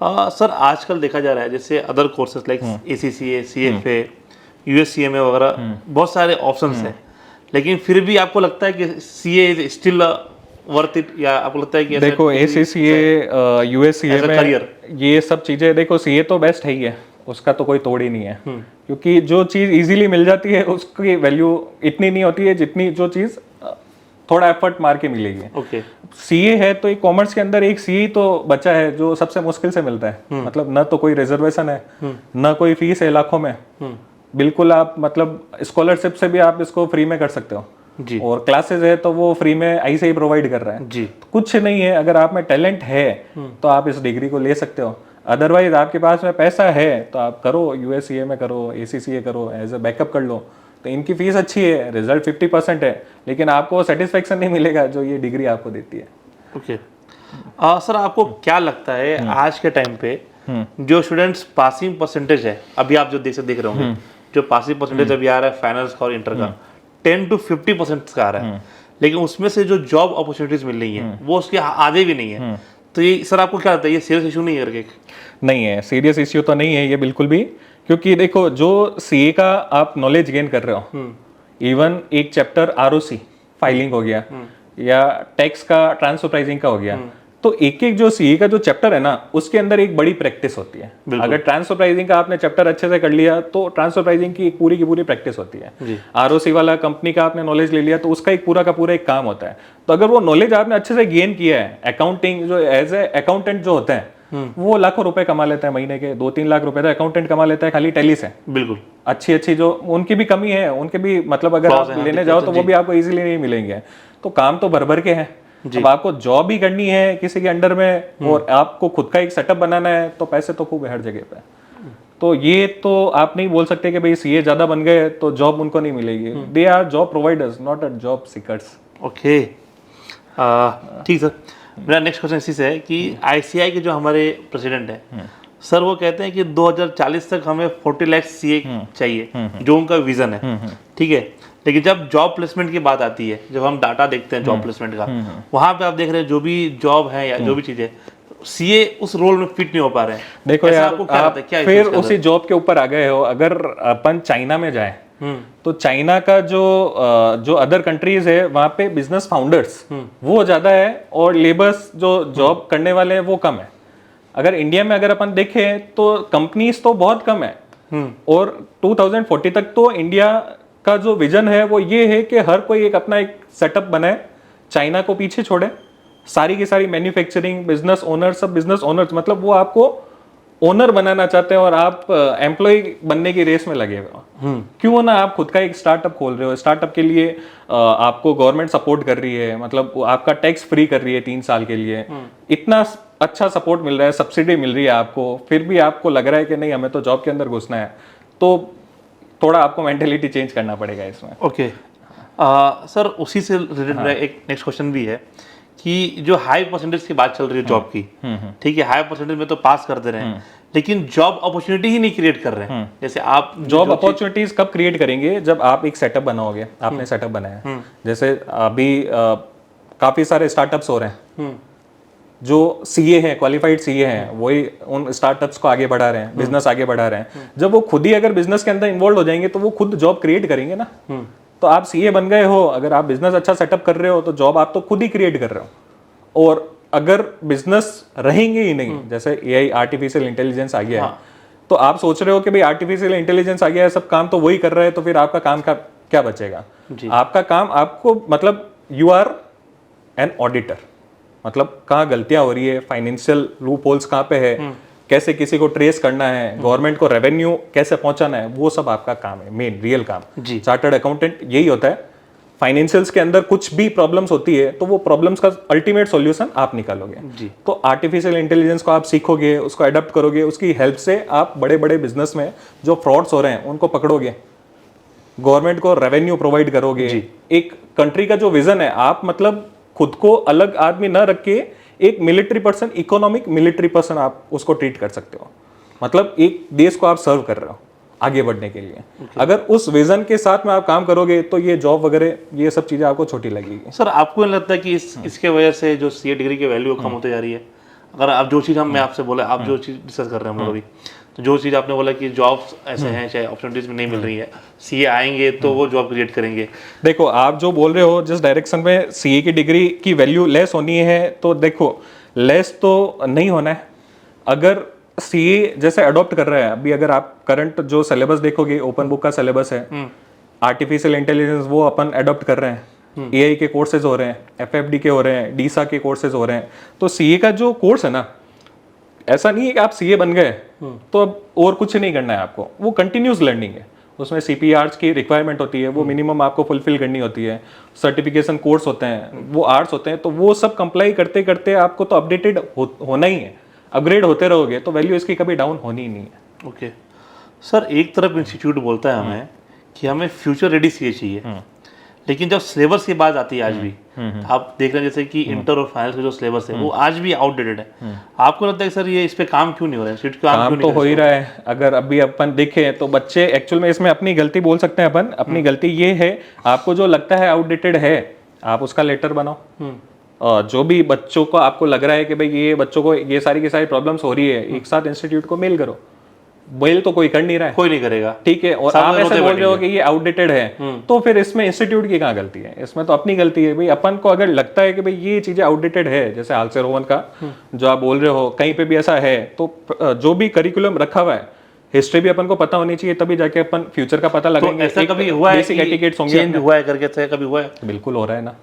सर आजकल देखा जा रहा है जैसे other courses like ACCA, CFA, USCMA वगैरह बहुत सारे ऑप्शंस हैं, लेकिन फिर भी आपको लगता है कि CA is still worth it, या आपको लगता है कि देखो ACCA, USCA में ये सब चीजें, देखो CA तो बेस्ट है ही है, उसका तो कोई तोड़ ही नहीं है, क्योंकि जो चीज इजीली मिल जाती है उसकी वैल्यू इतनी नहीं होती है जितनी जो चीज थोड़ा एफर्ट मार के मिलेगी। ओके सीए है तो एक कॉमर्स के अंदर एक सीए तो बचा है जो सबसे मुश्किल से मिलता है, मतलब न तो कोई रिजर्वेशन है, न कोई फीस है लाखों में, बिल्कुल आप मतलब स्कॉलरशिप से भी आप इसको फ्री में कर सकते हो जी, और क्लासेस है तो वो फ्री में आईसीआई प्रोवाइड कर रहा है जी। कुछ नहीं है, अगर आप में टैलेंट है तो आप इस डिग्री को ले सकते हो, अदरवाइज आपके पास में पैसा है तो आप करो, यूएससीए में करो, ACCA करो, एज ए बैकअप कर लो। तो इनकी फीस अच्छी है, रिजल्ट 50% है, लेकिन आपको सेटिस्फेक्शन नहीं मिलेगा जो ये डिग्री आपको देती है। ओके सर आपको क्या लगता है आज के टाइम पे जो स्टूडेंट्स पासिंग परसेंटेज है, अभी आप जो देख रहे होंगे जो पासिंग परसेंटेज अभी आ रहा है फाइनल्स का और इंटर का 10 to 50% का आ रहा है, लेकिन उसमें से जो जॉब अपॉर्चुनिटीज मिल रही है वो उसके आधे भी नहीं है, तो ये सर आपको क्या लगता है ये सीरियस इशू नहीं है करके? नहीं है, सीरियस इश्यू तो नहीं है ये बिल्कुल भी, क्योंकि देखो जो सीए का आप नॉलेज गेन कर रहे हो, इवन एक चैप्टर ROC फाइलिंग हो गया या टैक्स का ट्रांसफर प्राइसिंग का हो गया, तो एक एक जो सीए का जो चैप्टर है ना उसके अंदर एक बड़ी प्रैक्टिस होती है। अगर ट्रांसफर प्राइसिंग का आपने चैप्टर अच्छे से कर लिया तो ट्रांसफर प्राइसिंग की एक पूरी की पूरी प्रैक्टिस होती है। ROC वाला कंपनी का आपने नॉलेज ले लिया तो उसका एक पूरा का पूरा एक काम होता है। तो अगर वो नॉलेज आपने अच्छे से गेन किया है, अकाउंटिंग जो एज ए अकाउंटेंट जो होते हैं वो लाखों रुपए कमा लेते हैं महीने के, 2-3 लाख रुपए तो अकाउंटेंट कमा लेता है खाली टैली से। बिल्कुल अच्छी जो उनकी भी कमी है, उनके भी मतलब अगर आप लेने जाओ तो वो भी आपको इजीली नहीं मिलेंगे। तो काम तो भर भर के हैं, अब आपको जॉब भी करनी है किसी के अंडर में और आपको खुद का एक सेटअप बनाना है तो पैसे तो खूब है हर जगह पे। तो ये तो आप नहीं बोल सकते कि भाई सीए ज्यादा बन गए तो जॉब उनको नहीं मिलेगी। They are job providers not job seekers. Okay ठीक सर, मेरा नेक्स्ट क्वेश्चन इसी से है कि आईसीआई के जो हमारे प्रेसिडेंट है सर वो कहते हैं कि 2040 तक हमें 40 लाख सीए चाहिए जो उनका विजन है, ठीक है, लेकिन जब जॉब प्लेसमेंट की बात आती है, जब हम डाटा देखते हैं जॉब प्लेसमेंट का, वहां पे आप देख रहे हैं जो भी जॉब है या जो भी चीजें सीए उस रोल में फिट नहीं हो पा रहे हैं। देखो यार आपको क्या लगता है, क्या फिर उसी जॉब के ऊपर आ गए हो। अगर अपन चाइना में जाए तो चाइना का जो अदर कंट्रीज है वहां पे बिजनेस फाउंडर्स वो ज्यादा है और लेबर्स जो जॉब करने वाले हैं वो कम है। अगर इंडिया में अगर अपन देखें तो कंपनीज तो बहुत कम है और 2040 तक तो इंडिया का जो विजन है वो ये है कि हर कोई एक अपना एक सेटअप बनाए, चाइना को पीछे छोड़े, सारी की सारी मैन्युफैक्चरिंग बिजनेस ओनर्स, सब बिजनेस ओनर्स, मतलब वो आपको ओनर बनाना चाहते हैं और आप एम्प्लॉय बनने की रेस में लगे हुए हो। क्यों ना आप खुद का एक स्टार्टअप खोल रहे हो, स्टार्टअप के लिए आपको गवर्नमेंट सपोर्ट कर रही है, मतलब आपका टैक्स फ्री कर रही है 3 साल के लिए, इतना अच्छा सपोर्ट मिल रहा है, सब्सिडी मिल रही है आपको, फिर भी आपको लग रहा है कि नहीं हमें तो जॉब के अंदर घुसना है, तो थोड़ा आपको मेंटेलिटी चेंज करना पड़ेगा इसमें। ओके सर, उसी से रिलेटेड मेरा एक नेक्स्ट क्वेश्चन भी है कि जो हाई परसेंटेज की बात चल रही है जॉब की, ठीक है, हाई परसेंटेज में तो पास कर दे रहे हैं लेकिन जॉब अपॉर्चुनिटी ही नहीं क्रिएट कर रहे हैं। जैसे आप जॉब अपॉर्चुनिटीज कब क्रिएट करेंगे, जब आप एक सेटअप बनाओगे। आपने सेटअप बनाया, जैसे अभी काफी सारे स्टार्टअप्स हो रहे हैं जो सीए हैं, क्वालिफाइड सीए हैं, वही उन स्टार्टअप्स को आगे बढ़ा रहे हैं, बिजनेस आगे बढ़ा रहे हैं। जब वो खुद ही अगर बिजनेस के अंदर इन्वॉल्व हो जाएंगे तो वो खुद जॉब क्रिएट करेंगे ना। तो आप सीए बन गए हो, अगर आप बिजनेस अच्छा सेटअप कर रहे हो तो जॉब आप तो खुद ही क्रिएट कर रहे हो। और अगर बिजनेस रहेंगे ही नहीं, जैसे एआई आर्टिफिशियल इंटेलिजेंस आ गया है, तो आप सोच रहे हो कि भाई आर्टिफिशियल इंटेलिजेंस आ गया है, सब काम तो वही कर रहा है, तो फिर आपका काम का क्या बचेगा? आपका काम आपको, मतलब यू आर एन ऑडिटर, मतलब कहाँ गलतियां हो रही है, फाइनेंशियल लूप होल्स कहाँ पे है, कैसे किसी को ट्रेस करना है, गवर्नमेंट को रेवेन्यू कैसे पहुंचाना है, वो सब आपका काम है, मेन रियल काम। जी। चार्टर्ड अकाउंटेंट यही होता है। फाइनेंशियल्स के अंदर कुछ भी प्रॉब्लम्स होती है तो वो प्रॉब्लम्स का अल्टीमेट सॉल्यूशन आप निकालोगे। जी। तो आर्टिफिशियल इंटेलिजेंस को आप सीखोगे, उसको अडॉप्ट करोगे, उसकी हेल्प से आप बड़े बड़े बिजनेस में जो फ्रॉड्स हो रहे हैं उनको पकड़ोगे, गवर्नमेंट को रेवेन्यू प्रोवाइड करोगे। एक कंट्री का जो विजन है, आप मतलब खुद को अलग आदमी न रख के एक military person, economic military person आप उसको ट्रीट कर सकते हो। मतलब एक देश को आप सर्व कर रहे हो आगे बढ़ने के लिए। अगर उस विजन के साथ में आप काम करोगे तो ये जॉब वगैरह ये सब चीजें आपको छोटी लगेगी। सर आपको नहीं लगता कि इसके वजह से जो सीए डिग्री की वैल्यू कम होती जा रही है? अगर आप जो चीज़ मैं आपसे बोला, आप जो चीज़ डिस्कस कर रहे हैं हम लोग अभी, तो जो चीज़ आपने बोला कि जॉब्स ऐसे हैं चाहे अपॉर्चुनिटीज में नहीं मिल रही है, सीए आएंगे तो वो जॉब क्रिएट करेंगे। देखो आप जो बोल रहे हो जिस डायरेक्शन में सीए की डिग्री की वैल्यू लेस होनी है, तो देखो लेस तो नहीं होना है। अगर सीए जैसे अडॉप्ट कर रहा है अभी, अगर आप करंट जो सिलेबस देखोगे, ओपन बुक का सिलेबस है, आर्टिफिशियल इंटेलिजेंस वो अपन अडॉप्ट कर रहे हैं, एआई के कोर्सेज हो रहे हैं, एफएफडी के हो रहे हैं, डीसा के कोर्सेज हो रहे हैं। तो सीए का जो कोर्स है ना, ऐसा नहीं है कि आप सीए बन गए तो अब और कुछ नहीं करना है आपको, वो कंटिन्यूस लर्निंग है। उसमें सीपीआर्स की रिक्वायरमेंट होती है, वो मिनिमम आपको फुलफिल करनी होती है। सर्टिफिकेशन कोर्स होते हैं, वो आर्ट्स होते हैं, तो वो सब कंप्लाई करते करते आपको तो अपडेटेड होना ही है। अपग्रेड होते रहोगे तो वैल्यू इसकी कभी डाउन होनी ही नहीं है। ओके सर, एक तरफ इंस्टीट्यूट बोलता है हमें कि हमें फ्यूचर रेडी सीए चाहिए, लेकिन जब सिलेबस की बात आती है आज भी, आप देख रहे हैं जैसे कि इंटर और फाइनल का जो सिलेबस है वो आज भी आउटडेटेड है। आपको लगता है कि सर ये इस पे काम क्यों नहीं हो रहा है? इंस्टीट्यूट काम तो हो ही रहा है। अगर अभी अपन देखें तो बच्चे एक्चुअल में इसमें अपनी गलती बोल सकते हैं अपन। अपनी गलती ये है, आपको जो लगता है आउटडेटेड है आप उसका लेटर बनाओ। जो भी बच्चों को आपको लग रहा है कि भाई ये बच्चों को ये सारी की सारी प्रॉब्लम्स हो रही है, एक साथ इंस्टीट्यूट को मेल करो। मेल तो कोई कर नहीं रहा है, कोई नहीं करेगा, ठीक है। और आप ऐसे बोल रहे हो कि ये आउटडेटेड है, तो फिर इसमें इंस्टीट्यूट की कहाँ गलती है? इसमें तो अपनी गलती है। भाई अपन को अगर लगता है कि भाई ये चीजें आउटडेटेड है, जैसे हालसे रोहन का जो आप बोल रहे हो कहीं पे भी ऐसा है, तो जो भी करिकुलम रखा हुआ है, हिस्ट्री भी अपन को पता होनी चाहिए, तभी जाके अपन फ्यूचर का पता लगाएंगे। तो ऐसा कभी हुआ है कि चेंज हुआ है करके? कभी हुआ है? बिल्कुल हो रहा है ना,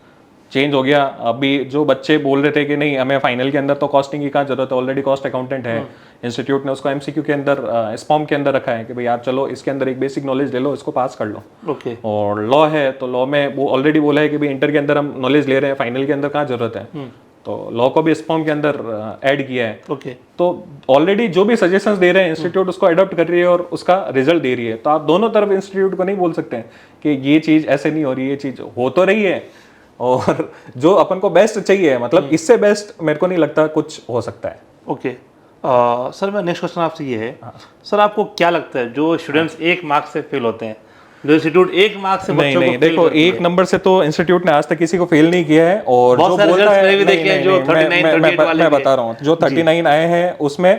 चेंज हो गया। अभी जो बच्चे बोल रहे थे कि नहीं हमें फाइनल के अंदर तो कॉस्टिंग की कहाँ जरूरत है, ऑलरेडी कॉस्ट अकाउंटेंट है, इंस्टीट्यूट ने उसको एमसीक्यू के अंदर स्पॉम के अंदर रखा है कि भाई आप चलो इसके अंदर एक बेसिक नॉलेज ले लो, इसको पास कर लो। ओके। और लॉ है तो लॉ में वो ऑलरेडी बोला है कि भाई इंटर के अंदर हम नॉलेज ले रहे हैं, फाइनल के अंदर कहाँ जरूरत है, तो लॉ को भी स्पॉम के अंदर ऐड किया है। ओके। तो ऑलरेडी जो भी सजेशंस दे रहे हैं इंस्टीट्यूट उसको अडॉप्ट कर रही है और उसका रिजल्ट दे रही है। तो आप दोनों तरफ इंस्टीट्यूट को नहीं बोल सकते हैं कि ये चीज ऐसे नहीं हो रही, ये चीज हो तो रही है, और जो अपन को बेस्ट चाहिए, मतलब इससे बेस्ट मेरे को नहीं लगता कुछ हो सकता है। ओके सर, मैं नेक्स्ट क्वेश्चन आपसे ये है, सर आपको क्या लगता है जो स्टूडेंट्स 1 मार्क्स से फेल होते हैं, जो इंस्टीट्यूट 1 मार्क्स से बच्चों को देखो 1 नंबर से तो इंस्टीट्यूट ने आज तक किसी को फेल नहीं किया है। और जो बोलता है मैं बता रहा हूँ, जो 39 आए हैं उसमें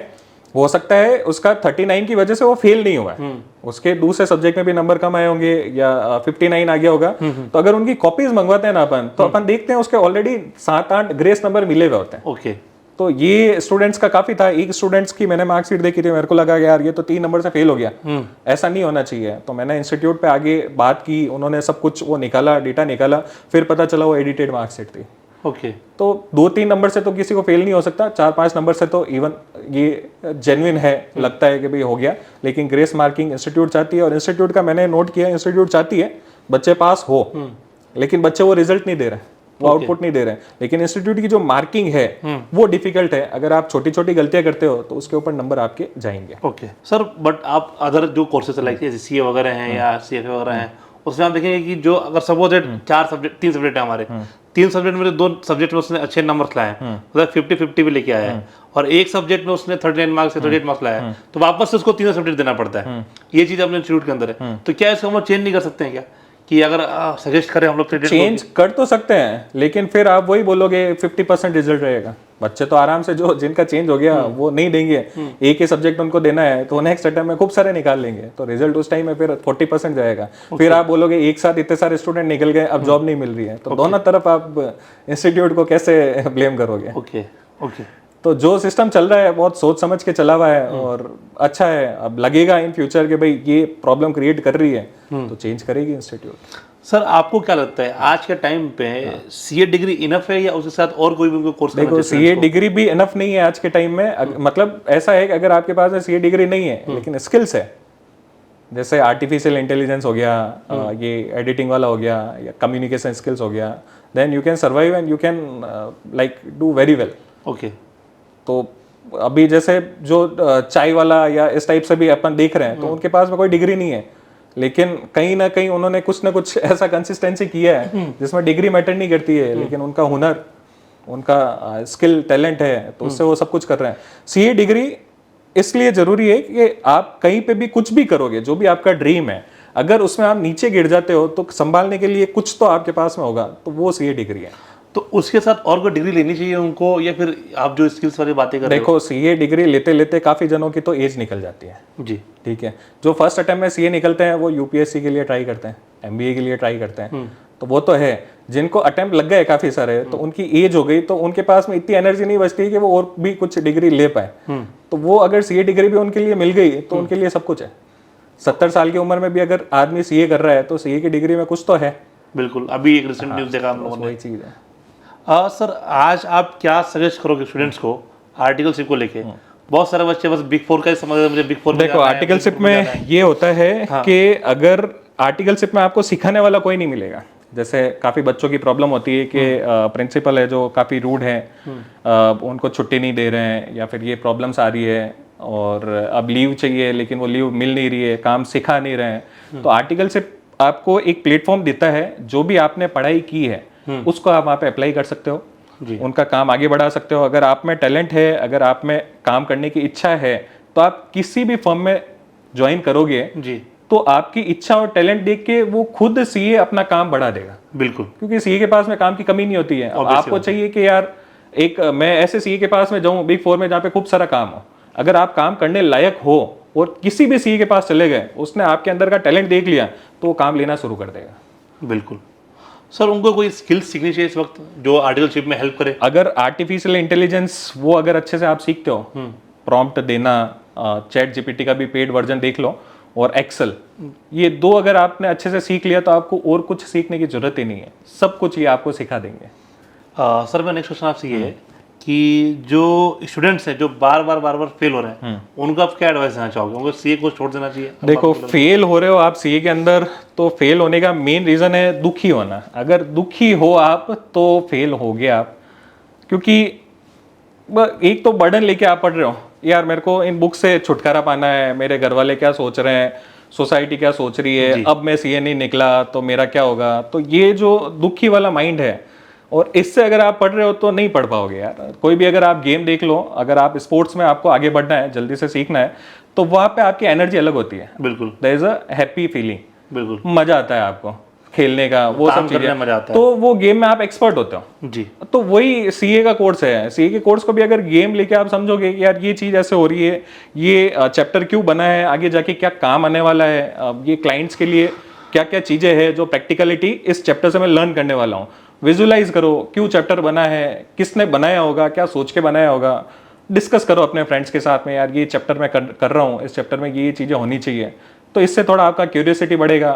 हो सकता है उसका 39 की वजह से वो फेल नहीं हुआ है, उसके दूसरे सब्जेक्ट में भी नंबर कम आए होंगे या 59 आ गया होगा। तो अगर उनकी कॉपीज मंगवाते हैं ना अपन, तो अपन देखते हैं उसके ऑलरेडी 7-8 ग्रेस नंबर मिले हुए होते हैं। ओके। तो ये स्टूडेंट्स का काफी था। एक स्टूडेंट्स की मैंने मार्कशीट देखी थी, मेरे को लगा यार ये तो 3 नंबर से फेल हो गया, ऐसा नहीं होना चाहिए। तो मैंने इंस्टीट्यूट पे आगे बात की, उन्होंने सब कुछ वो निकाला, डेटा निकाला, फिर पता चला वो एडिटेड मार्कशीट थी। ओके। तो 2-3 नंबर से तो किसी को फेल नहीं हो सकता, 4-5 नंबर से तो इवन ये जेन्युइन है, लगता है कि भाई हो गया। लेकिन ग्रेस मार्किंग इंस्टीट्यूट चाहती है, और इंस्टीट्यूट का मैंने नोट किया, इंस्टीट्यूट चाहती है बच्चे पास हो, लेकिन बच्चे वो रिजल्ट नहीं दे रहे, वो आउटपुट नहीं दे रहे। लेकिन इंस्टीट्यूट की जो मार्किंग है वो डिफिकल्ट है, अगर आप छोटी छोटी गलतियां करते हो तो उसके ऊपर नंबर आपके जाएंगे। ओके सर, बट आप अदर जो कोर्सेज लाइक सीए वगैरह हैं या सीएफए वगैरह हैं, उसमें आप देखेंगे कि जो अगर सपोज 3 सब्जेक्ट है हमारे, 3 सब्जेक्ट में 2 सब्जेक्ट में उसने अच्छे नंबर्स लाए, मतलब 50-50 भी लेके आया है, और एक सब्जेक्ट में उसने 39 मार्क्स से 38 मार्क्स लाया है, तो वापस से उसको 3 सब्जेक्ट देना पड़ता है। ये चीज अपने इंस्टीट्यूट के अंदर है, तो क्या इसको हम लोग चेंज नहीं कर सकते हैं क्या? कि अगर सजेस्ट करें हम लोग चेंज कर तो सकते हैं, लेकिन फिर आप वही बोलोगे 50% रिजल्ट रहेगा। बच्चे तो आराम से जो जिनका चेंज हो गया वो नहीं देंगे, एक ही सब्जेक्ट उनको देना है तो नेक्स्ट अटेम्प्ट में खूब सारे निकाल लेंगे, तो रिजल्ट उस टाइम में फिर 40% जाएगा। फिर आप बोलोगे एक साथ इतने सारे स्टूडेंट निकल गए, अब जॉब नहीं मिल रही है, तो दोनों तरफ आप इंस्टीट्यूट को कैसे ब्लेम करोगे? ओके। ओके। तो जो सिस्टम चल रहा है बहुत सोच समझ के चला हुआ है और अच्छा है। अब लगेगा इन फ्यूचर के भाई ये प्रॉब्लम क्रिएट कर रही है तो चेंज करेगी इंस्टीट्यूट। सर आपको क्या लगता है आज के टाइम पे सीए डिग्री इनफ है या उसके साथ और कोई भी उनको कोर्स करना देखो चाहिए? सीए डिग्री भी इनफ नहीं है आज के टाइम में मतलब ऐसा है कि अगर आपके पास सीए डिग्री नहीं है लेकिन स्किल्स है, जैसे आर्टिफिशियल इंटेलिजेंस हो गया, ये एडिटिंग वाला हो गया, या कम्युनिकेशन स्किल्स हो गया, then you can survive and you can like do very well. Okay. तो अभी जैसे जो चाय वाला या इस टाइप से भी अपन देख रहे हैं, तो उनके पास में कोई डिग्री नहीं है, लेकिन कहीं ना कहीं उन्होंने कुछ ना कुछ ऐसा कंसिस्टेंसी किया है जिसमें डिग्री मैटर नहीं करती है, लेकिन उनका हुनर, उनका स्किल, टैलेंट है, तो उससे वो सब कुछ कर रहे हैं। सीए डिग्री इसलिए जरूरी है कि आप कहीं पे भी कुछ भी करोगे, जो भी आपका ड्रीम है, अगर उसमें आप नीचे गिर जाते हो तो संभालने के लिए कुछ तो आपके पास में होगा, तो वो सीए डिग्री है। तो उसके साथ और कोई डिग्री लेनी चाहिए उनको, या फिर आप जो स्किल्स वाली बातें कर रहे देखो सीए डिग्री लेते लेते काफी जनों की तो एज निकल जाती है। हो? जी। ठीक है, जो फर्स्ट अटेम्प्ट में सीए निकलते हैं वो यूपीएससी के लिए ट्राई करते हैं, एमबीए के लिए ट्राई करते हैं, तो वो तो है। जिनको अटेम्प्ट लग गए काफी सारे, तो उनकी एज हो गई, तो उनके पास में इतनी एनर्जी नहीं बचती कि वो और भी कुछ डिग्री ले पाए। तो वो अगर सीए डिग्री भी उनके लिए मिल गई तो उनके लिए सब कुछ है। 70 साल की उम्र में भी अगर आदमी सीए कर रहा है तो सीए की डिग्री में कुछ तो है। बिल्कुल, अभी एक रिसेंट न्यूज़ देखा हम लोगों ने। वही चीज है। सर आज आप क्या सजेस्ट करोगे स्टूडेंट्स को आर्टिकलशिप को लेके? बहुत सारे बच्चे बस बिग फोर का ही समझ रहे हैं, मुझे बिग फोर में देखो जाना है, आर्टिकलशिप Big Four जाना में है। ये होता है कि अगर आर्टिकलशिप में आपको सिखाने वाला कोई नहीं मिलेगा, जैसे काफी बच्चों की प्रॉब्लम होती है कि प्रिंसिपल है जो काफी रूड है, उनको छुट्टी नहीं दे रहे हैं, या फिर ये प्रॉब्लम्स आ रही है और अब लीव चाहिए लेकिन वो लीव मिल नहीं रही है, काम सिखा नहीं रहे हैं। तो आर्टिकलशिप आपको एक प्लेटफॉर्म देता है, जो भी आपने पढ़ाई की है उसको आप वहाँ पे अप्लाई कर सकते हो, उनका काम आगे बढ़ा सकते हो। अगर आप में टैलेंट है, अगर आप में काम करने की इच्छा है, तो आप किसी भी फर्म में ज्वाइन करोगे जी। तो आपकी इच्छा और टैलेंट देख के वो खुद सीए अपना काम बढ़ा देगा। बिल्कुल। क्योंकि सीए के पास में काम की कमी नहीं होती है। अब आपको चाहिए कि यार एक मैं ऐसे सीए के पास में जाऊं बिग फोर में जहाँ पे खूब सारा काम हो, अगर आप काम करने लायक हो और किसी भी सीए के पास चले गए, उसने आपके अंदर का टैलेंट देख लिया, तो वो काम लेना शुरू कर देगा। बिल्कुल। सर उनको कोई स्किल्स सीखनी चाहिए इस वक्त जो आर्टिकलशिप में हेल्प करे? अगर आर्टिफिशियल इंटेलिजेंस वो अगर अच्छे से आप सीखते हो, प्रॉम्प्ट देना, चैट जीपीटी का भी पेड वर्जन देख लो, और एक्सेल, ये दो अगर आपने अच्छे से सीख लिया तो आपको और कुछ सीखने की जरूरत ही नहीं है, सब कुछ ये आपको सिखा देंगे। सर मैं नेक्स्ट क्वेश्चन आपसे ये है कि जो स्टूडेंट्स हैं जो बार बार फेल हो रहे हैं, उनको आप क्या एडवाइस देना चाहोगे? उनको सीए को छोड़ देना चाहिए? देखो फेल हो रहे हो आप सीए के अंदर, तो फेल होने का मेन रीजन है दुखी होना। अगर दुखी हो आप तो फेल हो गए आप, क्योंकि एक तो बर्डन लेके आप पढ़ रहे हो, यार मेरे को इन बुक से छुटकारा पाना है, मेरे घर वाले क्या सोच रहे हैं, सोसाइटी क्या सोच रही है, अब मैं सीए नहीं निकला तो मेरा क्या होगा। तो ये जो दुखी वाला माइंड है, और इससे अगर आप पढ़ रहे हो तो नहीं पढ़ पाओगे यार। कोई भी अगर आप गेम देख लो, अगर आप स्पोर्ट्स में आपको आगे बढ़ना है, जल्दी से सीखना है, तो वहाँ पे आपकी एनर्जी अलग होती है। बिल्कुल। There is a happy feeling, बिल्कुल मजा आता है आपको खेलने का, वो सब करने में मजा चीजें, आता है। तो वो गेम में आप एक्सपर्ट होते हो। जी। तो वही सीए का कोर्स है। सीए के कोर्स को भी अगर गेम लेके आप समझोगे कि यार ये चीज ऐसे हो रही है, ये चैप्टर क्यों बना है, आगे जाके क्या काम आने वाला है, ये क्लाइंट्स के लिए क्या क्या चीजें हैं जो प्रैक्टिकलिटी इस चैप्टर से मैं लर्न करने वाला हूँ, विजुलाइज करो क्यों चैप्टर बना है, किसने बनाया होगा, क्या सोच के बनाया होगा, डिस्कस करो अपने फ्रेंड्स के साथ में, यार ये चैप्टर मैं कर रहा हूँ, इस चैप्टर में ये चीज़ें होनी चाहिए। तो इससे थोड़ा आपका क्यूरियोसिटी बढ़ेगा,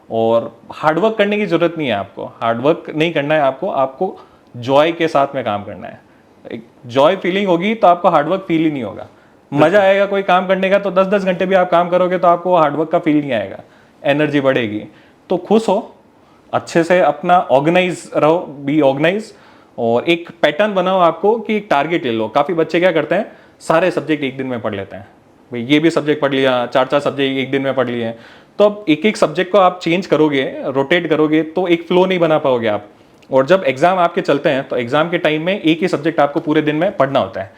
और हार्डवर्क करने की जरूरत नहीं है आपको, हार्डवर्क नहीं करना है आपको जॉय के साथ में काम करना है। एक जॉय फीलिंग होगी तो आपको हार्डवर्क फील ही नहीं होगा। मजा आएगा कोई काम करने का, तो 10-10 घंटे भी आप काम करोगे तो आपको हार्डवर्क का फील नहीं आएगा, एनर्जी बढ़ेगी। तो खुश हो, अच्छे से अपना ऑर्गेनाइज रहो, बी ऑर्गेनाइज, और एक पैटर्न बनाओ आपको कि एक टारगेट ले लो। काफ़ी बच्चे क्या करते हैं, सारे सब्जेक्ट एक दिन में पढ़ लेते हैं, भाई ये भी सब्जेक्ट पढ़ लिया, 4-4 सब्जेक्ट एक दिन में पढ़ लिए। तो अब एक एक सब्जेक्ट को आप चेंज करोगे, रोटेट करोगे, तो एक फ्लो नहीं बना पाओगे आप। और जब एग्जाम आपके चलते हैं तो एग्जाम के टाइम में एक ही सब्जेक्ट आपको पूरे दिन में पढ़ना होता है,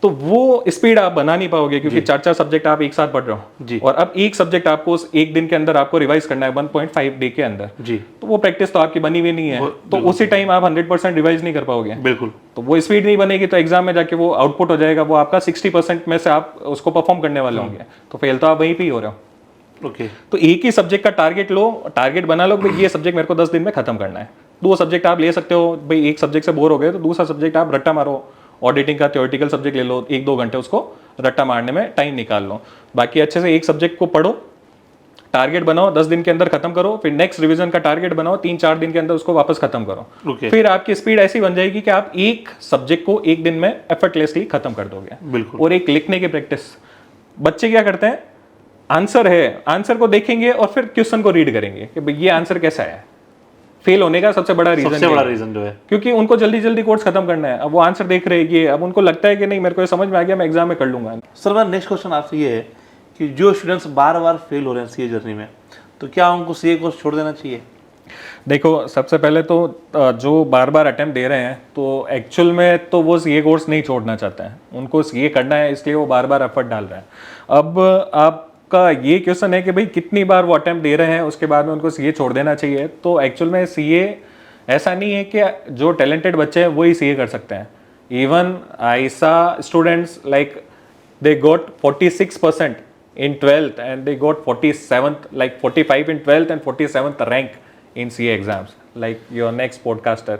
तो वो स्पीड आप बना नहीं पाओगे, क्योंकि 4-4 सब्जेक्ट आप एक साथ पढ़ रहे हो जी। और अब एक सब्जेक्ट आपको उस एक दिन के अंदर आपको रिवाइज करना है 1.5 डे के अंदर जी। तो वो प्रैक्टिस तो आपकी बनी हुई नहीं है, तो उसी टाइम आप 100% रिवाइज नहीं कर पाओगे। बिल्कुल। तो वो स्पीड नहीं बनेगी, तो एग्जाम में जाके वो आउटपुट हो जाएगा, वो आपका 60% में से आप उसको परफॉर्म करने वाले होंगे, तो फेल तो आप वहीं पे ही हो रहे हो। ओके। तो एक ही सब्जेक्ट का टारगेट लो, टारगेट बना लो, भाई ये सब्जेक्ट मेरे को 10 दिन में खत्म करना है। 2 सब्जेक्ट आप ले सकते हो, भाई एक सब्जेक्ट से बोर हो गए तो दूसरा सब्जेक्ट आप रट्टा मारो, ऑडिटिंग का थ्योरेटिकल सब्जेक्ट ले लो, 1-2 घंटे उसको रट्टा मारने में टाइम निकाल लो। बाकी अच्छे से एक सब्जेक्ट को पढ़ो, टारगेट बनाओ, 10 दिन के अंदर खत्म करो, फिर नेक्स्ट रिवीजन का टारगेट बनाओ, 3-4 दिन के अंदर उसको वापस खत्म करो। Okay. फिर आपकी स्पीड ऐसी बन जाएगी कि आप एक सब्जेक्ट को एक दिन में एफर्टलेसली खत्म कर दोगे। बिल्कुल। और एक लिखने की प्रैक्टिस, बच्चे क्या करते हैं, आंसर है, आंसर को देखेंगे और फिर क्वेश्चन को रीड करेंगे कि भाई ये आंसर कैसा है। फेल होने का सबसे बड़ा रीजन, सबसे बड़ा रीजन जो है, क्योंकि उनको जल्दी जल्दी कोर्स खत्म करना है। अब वो आंसर देख रहे हैं, अब उनको लगता है कि नहीं मेरे को ये समझ में आ गया, मैं एग्जाम में कर लूंगा। सर मेरा नेक्स्ट क्वेश्चन आपसे ये है कि जो स्टूडेंट्स बार बार फेल हो रहे हैं सीए जर्नी में, तो क्या उनको सीए कोर्स छोड़ देना चाहिए? देखो, सबसे पहले तो जो बार बार अटेम्प्ट दे रहे हैं तो एक्चुअल में तो वो सीए कोर्स नहीं छोड़ना चाहते हैं, उनको सीए करना है, इसलिए वो बार बार एफर्ट डाल रहे हैं। अब आपका ये क्वेश्चन है कि भाई कितनी बार वो अटेम्प्ट दे रहे हैं, उसके बाद में उनको सीए छोड़ देना चाहिए। तो एक्चुअल में सीए ऐसा नहीं है कि जो टैलेंटेड बच्चे हैं वही सीए कर सकते हैं। इवन ऐसा students like they got 46% in 12th and they got 47th, like 45 in 12th and 47th rank in CA exams. Like your next podcaster,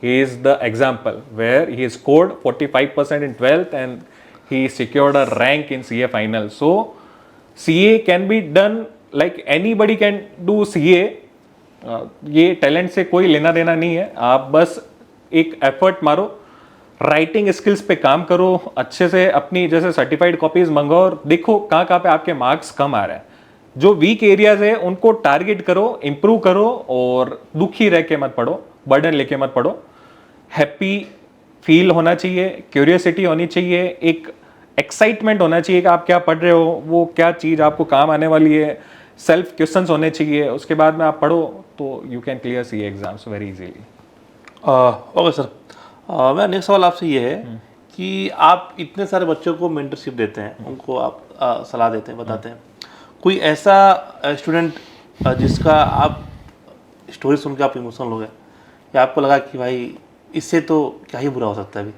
he is the example where he scored 45% in 12th and he secured a rank in CA final. So CA can be done, like anybody can do CA. ये talent से कोई लेना देना नहीं है, आप बस एक एफर्ट मारो, राइटिंग स्किल्स पे काम करो, अच्छे से अपनी जैसे सर्टिफाइड कॉपीज मंगाओ और देखो कहाँ कहाँ पे आपके मार्क्स कम आ रहे हैं। जो वीक एरियाज है उनको टारगेट करो, इंप्रूव करो और दुखी रह के मत पढ़ो, बर्डन लेके मत पढ़ो। हैप्पी फील होना चाहिए, क्यूरियोसिटी होनी चाहिए, एक एक्साइटमेंट होना चाहिए कि आप क्या पढ़ रहे हो, वो क्या चीज़ आपको काम आने वाली है। सेल्फ क्वेश्चंस होने चाहिए, उसके बाद में आप पढ़ो तो you can clear C exams very easily. Okay sir, मेरा नेक्स्ट सवाल आपसे ये है कि आप इतने सारे बच्चों को मेंटरशिप देते हैं, उनको आप सलाह देते हैं, बताते हैं, कोई ऐसा स्टूडेंट जिसका आप स्टोरी सुन के आप इमोशनल हो गए या आपको लगा कि भाई इससे तो क्या ही बुरा हो सकता है अभी?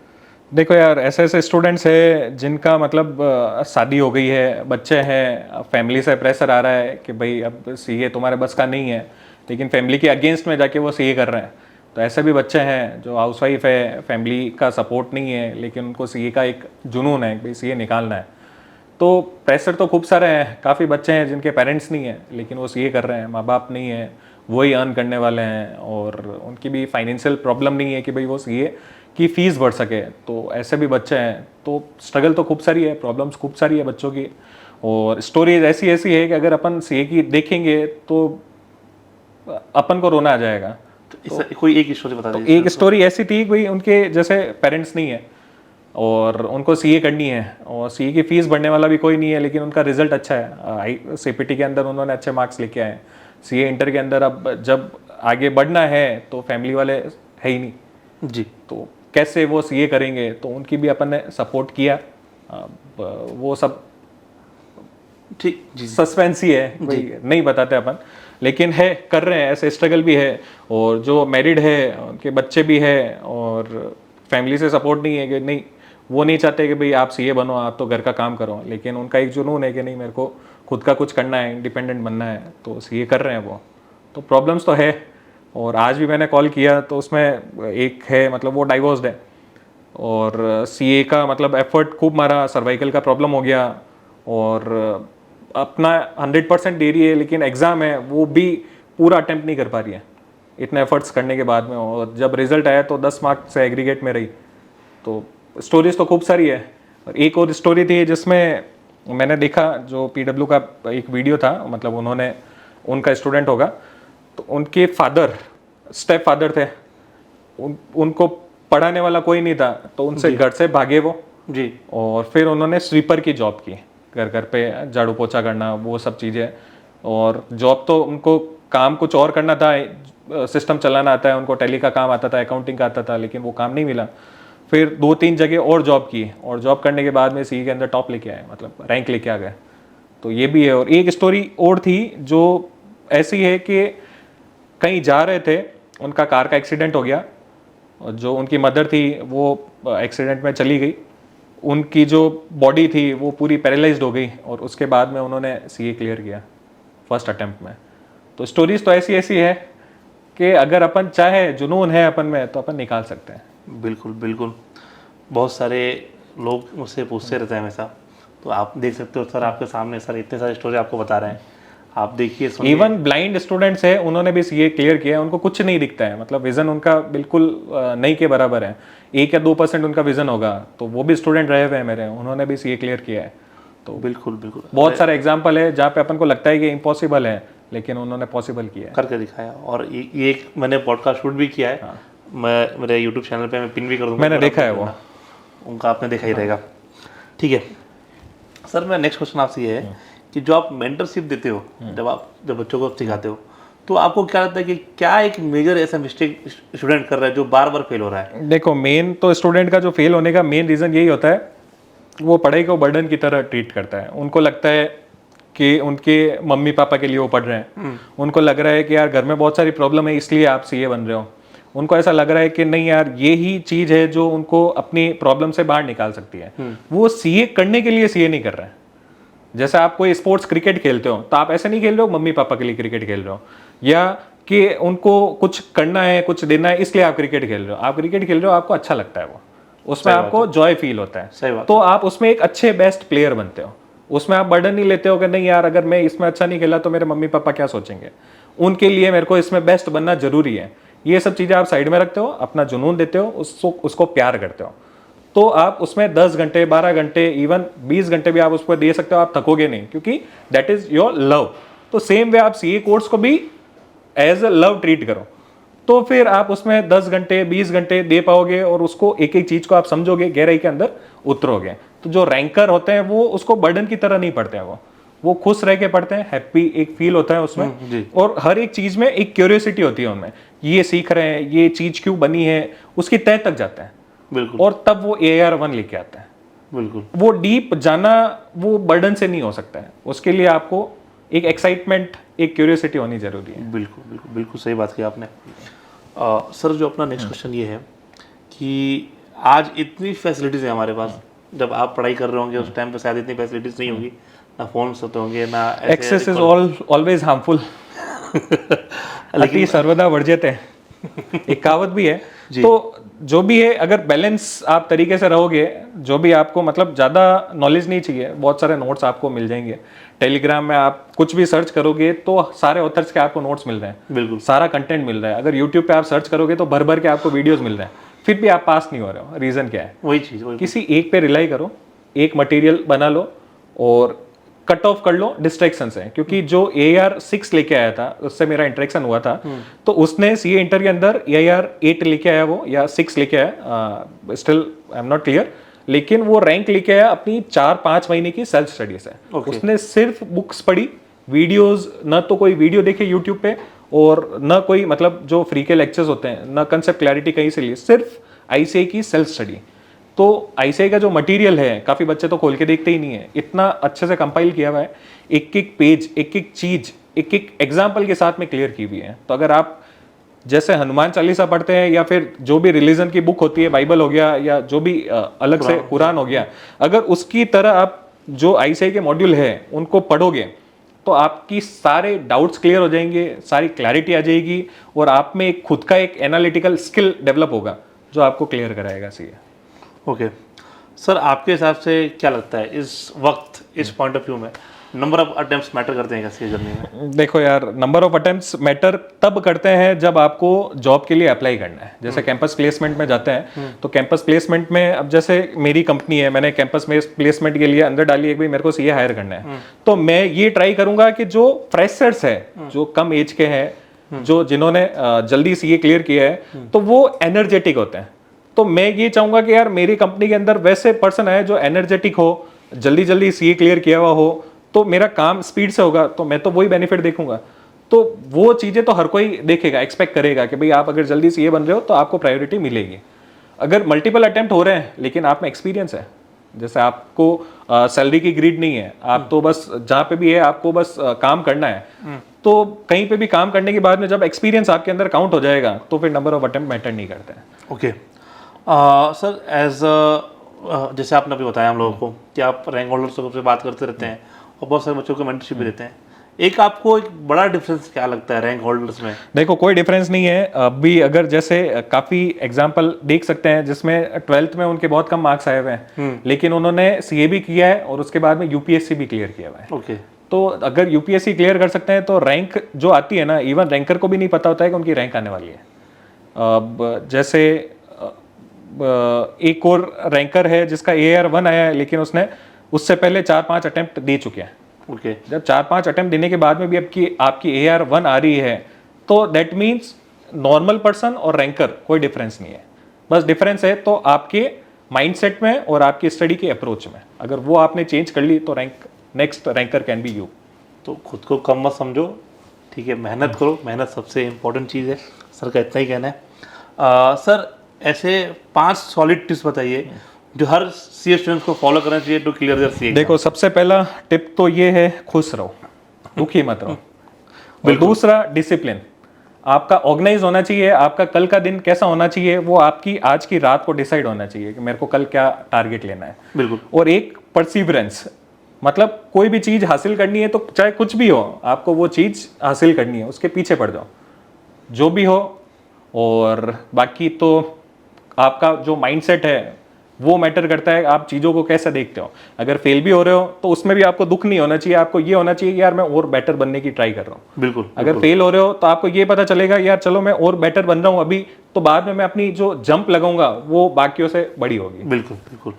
देखो यार, ऐसे ऐसे स्टूडेंट्स हैं जिनका मतलब शादी हो गई है, बच्चे हैं, फैमिली से प्रेशर आ रहा है कि भाई अब सीए तुम्हारे बस का नहीं है, लेकिन फैमिली के अगेंस्ट में जाके वो सीए कर रहे हैं। तो ऐसे भी बच्चे हैं जो हाउसवाइफ है, फैमिली का सपोर्ट नहीं है, लेकिन उनको सीए का एक जुनून है, भाई सीए निकालना है। तो प्रेशर तो खूब सारे हैं, काफ़ी बच्चे हैं जिनके पेरेंट्स नहीं हैं लेकिन वो सीए कर रहे हैं, माँ बाप नहीं है, वही अर्न करने वाले हैं और उनकी भी फाइनेंशियल प्रॉब्लम नहीं है कि भाई वो सीए की फ़ीस बढ़ सके। तो ऐसे भी बच्चे हैं, तो स्ट्रगल तो खूब सारी है, प्रॉब्लम्स खूब सारी है बच्चों की। और स्टोरीज ऐसी ऐसी है कि अगर अपन सीए की देखेंगे तो अपन को रोना आ जाएगा। तो कोई एक स्टोरी बता तो दीजिए। एक स्टोरी ऐसी थी, कोई उनके जैसे पेरेंट्स नहीं है और उनको सीए करनी है और सीए की फीस भरने वाला भी कोई नहीं है, लेकिन उनका रिजल्ट अच्छा है, सीपीटी के अंदर उन्होंने अच्छे मार्क्स लेके आए। सीए इंटर के अंदर अब जब आगे बढ़ना है तो फैमिली वाले है ही नहीं जी, तो कैसे वो सीए करेंगे, तो उनकी भी अपन ने सपोर्ट किया। वो सब ठीक जी, सस्पेंस ही है, भाई नहीं बताते अपन, लेकिन है, कर रहे हैं, ऐसे स्ट्रगल भी है। और जो मैरिड है उनके बच्चे भी है और फैमिली से सपोर्ट नहीं है कि नहीं, वो नहीं चाहते कि भाई आप सीए बनो, आप तो घर का काम करो, लेकिन उनका एक जुनून है कि नहीं मेरे को खुद का कुछ करना है, इंडिपेंडेंट बनना है, तो सीए कर रहे हैं वो। तो प्रॉब्लम्स तो है। और आज भी मैंने कॉल किया तो उसमें एक है, मतलब वो डाइवोर्स्ड है और सीए का मतलब एफर्ट खूब मारा, सर्वाइकल का प्रॉब्लम हो गया और अपना 100% दे रही है, लेकिन एग्ज़ाम है वो भी पूरा अटेम्प्ट नहीं कर पा रही है इतने एफर्ट्स करने के बाद में। और जब रिजल्ट आया तो 10 मार्क्स से एग्रीगेट में रही। तो स्टोरीज तो खूब सारी है। और एक और स्टोरी थी जिसमें मैंने देखा, जो पीडब्ल्यू का एक वीडियो था, मतलब उन्होंने, उनका स्टूडेंट होगा, तो उनके फादर स्टेप फादर थे, उनको पढ़ाने वाला कोई नहीं था, तो उनसे घर से भागे वो जी, और फिर उन्होंने स्वीपर की जॉब की, घर घर पे झाड़ू पोछा करना, वो सब चीज़ें। और जॉब तो उनको काम कुछ और करना था, सिस्टम चलाना आता है उनको, टैली का काम आता था, अकाउंटिंग का आता था, लेकिन वो काम नहीं मिला। फिर 2-3 जगह और जॉब की और जॉब करने के बाद में सीए के अंदर टॉप लेके आए, मतलब रैंक लेके आ गए। तो ये भी है। और एक स्टोरी और थी जो ऐसी है कि कहीं जा रहे थे, उनका कार का एक्सीडेंट हो गया और जो उनकी मदर थी वो एक्सीडेंट में चली गई, उनकी जो बॉडी थी वो पूरी पैरालाइज्ड हो गई और उसके बाद में उन्होंने सीए क्लियर किया फर्स्ट अटेम्प्ट में। तो स्टोरीज तो ऐसी ऐसी है कि अगर अपन चाहे, जुनून है अपन में, तो अपन निकाल सकते हैं। बिल्कुल बिल्कुल। बहुत सारे लोग मुझसे पूछते रहते हैं हमेशा, तो आप देख सकते हो सर, आपके सामने सर इतने सारे स्टोरी आपको बता रहे हैं। आप देखिए सुनिए। इवन ब्लाइंड स्टूडेंट्स है, उन्होंने भी सीए क्लियर किया है, उनको कुछ नहीं दिखता है, मतलब विजन उनका बिल्कुल नहीं के बराबर है, 1 या 2% उनका विजन होगा, तो वो भी स्टूडेंट रहे हुए हैं मेरे, उन्होंने भी सीए क्लियर किया है। तो बिल्कुल बिल्कुल बहुत सारे एग्जाम्पल है जहाँ पे अपन को लगता है कि इम्पॉसिबल है, लेकिन उन्होंने पॉसिबल किया है, करके दिखाया। और ये एक मैंने पॉडकास्ट शूट भी किया है, मैं मेरे यूट्यूब चैनल पे मैं पिन भी कर दूंगा, मैंने देखा है वो, उनका आपने देखा ही रहेगा। ठीक है सर, मैं नेक्स्ट क्वेश्चन आपसे ये है कि जो आप मेंटरशिप देते हो, जब बच्चों को सिखाते हो, तो आपको क्या लगता है कि क्या एक मेजर ऐसा मिस्टेक स्टूडेंट कर रहा है जो बार बार फेल हो रहा है? देखो मेन तो स्टूडेंट का जो फेल होने का मेन रीज़न यही होता है, वो पढ़ाई को बर्डन की तरह ट्रीट करता है। उनको लगता है कि उनके मम्मी पापा के लिए वो पढ़ रहे हैं, उनको लग रहा है कि यार घर में बहुत सारी प्रॉब्लम है इसलिए आप सीए बन रहे हो, उनको ऐसा लग रहा है कि नहीं यार ये ही चीज़ है जो उनको अपनी प्रॉब्लम से बाहर निकाल सकती है। वो सीए करने के लिए सीए नहीं कर रहे हैं। जैसे आप कोई स्पोर्ट्स क्रिकेट खेलते हो तो आप ऐसे नहीं खेल रहे हो मम्मी पापा के लिए क्रिकेट खेल रहे हो, या कि उनको कुछ करना है कुछ देना है इसलिए आप क्रिकेट खेल रहे हो। आप क्रिकेट खेल रहे हो, आपको अच्छा लगता है, वो उसमें आपको जॉय फील होता है, सही बात। तो आप उसमें एक अच्छे बेस्ट प्लेयर बनते हो। उसमें आप बर्डन नहीं लेते हो कि नहीं यार अगर मैं इसमें अच्छा नहीं खेला तो मेरे मम्मी पापा क्या सोचेंगे, उनके लिए मेरे को इसमें बेस्ट बनना जरूरी है। ये सब चीज़ें आप साइड में रखते हो, अपना जुनून देते हो, उसको प्यार करते हो, तो आप उसमें 10 घंटे 12 घंटे इवन 20 घंटे भी आप उस पर दे सकते हो, आप थकोगे नहीं, क्योंकि दैट इज योर लव। तो सेम वे आप सीए कोर्स को भी एज अ लव ट्रीट करो, तो फिर आप उसमें 10 घंटे 20 घंटे दे पाओगे और उसको एक एक चीज को आप समझोगे, गहराई के अंदर उतरोगे। तो जो रैंकर होते हैं वो उसको बर्डन की तरह नहीं पढ़ते हैं, वो खुश रह के पढ़ते हैं, हैप्पी एक फील होता है उसमें, और हर एक चीज में एक क्यूरियोसिटी होती है उनमें, ये सीख रहे हैं ये चीज क्यों बनी है, उसकी तह तक जाते हैं। बिल्कुल। और तब वो AR1 लेके आता है। बिल्कुल। वो डीप जाना वो बर्डन से नहीं हो सकता है, उसके लिए आपको एक एक्साइटमेंट एक क्यूरियोसिटी होनी जरूरी है। बिल्कुल बिल्कुल बिल्कुल सही बात की आपने। सर जो अपना नेक्स्ट क्वेश्चन ये है कि आज इतनी फैसिलिटीज़ है हमारे पास, जब आप पढ़ाई कर रहे होंगे उस टाइम पे शायद इतनी फैसिलिटीज़ नहीं होंगी, ना फोन होते होंगे ना एक्सेस इज ऑलवेज हार्मफुल, अति सर्वदा वर्ज्यते, एक कहावत भी है। तो जो भी है, अगर बैलेंस आप तरीके से रहोगे, जो भी आपको मतलब ज़्यादा नॉलेज नहीं चाहिए, बहुत सारे नोट्स आपको मिल जाएंगे। टेलीग्राम में आप कुछ भी सर्च करोगे तो सारे ऑथर्स के आपको नोट्स मिल रहे हैं, बिल्कुल सारा कंटेंट मिल रहा है। अगर यूट्यूब पे आप सर्च करोगे तो भर भर के आपको वीडियोस मिल रहे हैं, फिर भी आप पास नहीं हो रहे हो। रीज़न क्या है? वही चीज़, वही किसी एक पे रिलाई करो, एक मटेरियल बना लो और कट ऑफ कर लो डिस्ट्रैक्शन से। क्योंकि जो AR6 लेके आया था, उससे मेरा इंटरेक्शन हुआ था, तो उसने सीए इंटर के अंदर AR8 लेके आया वो, या 6 लेके आया, still I am not clear, लेकिन वो रैंक लेके आया अपनी 4-5 महीने की सेल्फ स्टडी से। उसने सिर्फ बुक्स पढ़ी, वीडियोस, न तो कोई वीडियो देखे यूट्यूब पे और न कोई मतलब जो फ्री के लेक्चर्स होते हैं, न कंसेप्ट क्लैरिटी कहीं से लिए, सिर्फ ICAI की सेल्फ स्टडी। तो ICAI का जो मटेरियल है, काफ़ी बच्चे तो खोल के देखते ही नहीं है, इतना अच्छे से कंपाइल किया हुआ है, एक एक पेज एक एक चीज एक एक एग्जाम्पल के साथ में क्लियर की हुई है। तो अगर आप जैसे हनुमान चालीसा पढ़ते हैं या फिर जो भी रिलीजन की बुक होती है, बाइबल हो गया या जो भी अलग से कुरान हो गया, अगर उसकी तरह आप जो ICAI के मॉड्यूल है उनको पढ़ोगे तो आपकी सारे डाउट्स क्लियर हो जाएंगे, सारी क्लैरिटी आ जाएगी, और आप में एक खुद का एक एनालिटिकल स्किल डेवलप होगा जो आपको क्लियर कराएगा सीए। ओके सर, आपके हिसाब से क्या लगता है इस वक्त, इस पॉइंट ऑफ व्यू में नंबर ऑफ अटेम्प्ट्स मैटर करते हैं कैसे जर्नी में? देखो यार, नंबर ऑफ अटेम्प्ट्स मैटर तब करते हैं जब आपको जॉब के लिए अप्लाई करना है। जैसे कैंपस प्लेसमेंट में जाते हैं तो कैंपस प्लेसमेंट में, अब जैसे मेरी कंपनी है, मैंने कैंपस प्लेसमेंट के लिए अंदर डाली है कि मेरे को सीए हायर करना है, तो मैं ये ट्राई करूंगा कि जो फ्रेशर्स है, जो कम एज के हैं, जो जिन्होंने जल्दी सीए क्लियर किया है, तो वो एनर्जेटिक होते हैं। तो मैं ये चाहूंगा कि यार मेरी कंपनी के अंदर वैसे पर्सन है जो एनर्जेटिक हो, जल्दी जल्दी सीए क्लियर किया हुआ हो, तो मेरा काम स्पीड से होगा, तो मैं तो वही बेनिफिट देखूंगा। तो वो चीजें तो हर कोई देखेगा, एक्सपेक्ट करेगा कि भाई आप अगर जल्दी सीए बन रहे हो तो आपको प्रायोरिटी मिलेगी। अगर मल्टीपल अटेम्प्ट हो रहे हैं लेकिन आप में एक्सपीरियंस है, जैसे आपको सैलरी की ग्रीड नहीं है, आप तो बस जहाँ पे भी है आपको बस काम करना है, तो कहीं पे भी काम करने के बाद में जब एक्सपीरियंस आपके अंदर काउंट हो जाएगा तो फिर नंबर ऑफ अटेम्प्ट मैटर नहीं करते हैं। ओके सर, एज जैसे आपने अभी बताया हम लोगों को कि आप रैंक होल्डर से बात करते रहते हैं और बहुत सारे बच्चों को मेंटरशिप भी देते हैं, एक आपको एक बड़ा डिफरेंस क्या लगता है रैंक होल्डर्स में? देखो कोई डिफरेंस नहीं है अभी। अगर जैसे काफी एग्जांपल देख सकते हैं जिसमें 12th में उनके बहुत कम मार्क्स आए हुए हैं, लेकिन उन्होंने सीए भी किया है और उसके बाद में यूपीएससी भी क्लियर किया हुआ है। ओके। तो अगर यूपीएससी क्लियर कर सकते हैं तो रैंक जो आती है ना, इवन रैंकर को भी नहीं पता होता है कि उनकी रैंक आने वाली है। जैसे एक और रैंकर है जिसका AR1 आया है, लेकिन उसने उससे पहले 4-5 अटेम्प्ट दे चुके हैं। ओके जब 4-5 अटेम्प्ट देने के बाद में भी आपकी AR1 आ रही है, तो दैट मीन्स नॉर्मल पर्सन और रैंकर कोई डिफरेंस नहीं है। बस डिफरेंस है तो आपके माइंडसेट में और आपकी स्टडी के अप्रोच में। अगर वो आपने चेंज कर ली तो next ranker can be you. तो खुद को कम मत समझो, ठीक है, मेहनत करो, मेहनत सबसे इम्पोर्टेंट चीज़ है, सर का इतना ही कहना है। सर ऐसे 5 सॉलिड टिप्स बताइए जो हर सीए स्टूडेंट्स को फॉलो करना चाहिए टू क्लियर देयर सीए। देखो, सबसे पहला टिप तो ये है, खुश रहो, दुखी मत रहो। और दूसरा, डिसिप्लिन। आपका ऑर्गेनाइज होना चाहिए। आपका कल का दिन कैसा होना चाहिए वो आपकी आज की रात को डिसाइड होना चाहिए कि मेरे को कल क्या टारगेट लेना है। बिल्कुल। और एक परसिवरेंस, मतलब कोई भी चीज हासिल करनी है तो चाहे कुछ भी हो, आपको वो चीज हासिल करनी है, उसके पीछे पड़ जाओ जो भी हो। और बाकी तो आपका जो माइंडसेट है वो मैटर करता है, आप चीज़ों को कैसे देखते हो। अगर फेल भी हो रहे हो तो उसमें भी आपको दुख नहीं होना चाहिए, आपको ये होना चाहिए कि यार मैं और बेटर बनने की ट्राई कर रहा हूँ। बिल्कुल। अगर फेल हो रहे हो तो आपको ये पता चलेगा यार चलो मैं और बेटर बन रहा हूँ अभी, तो बाद में मैं अपनी जो जंप लगाऊंगा वो बाकियों से बड़ी होगी। बिल्कुल बिल्कुल।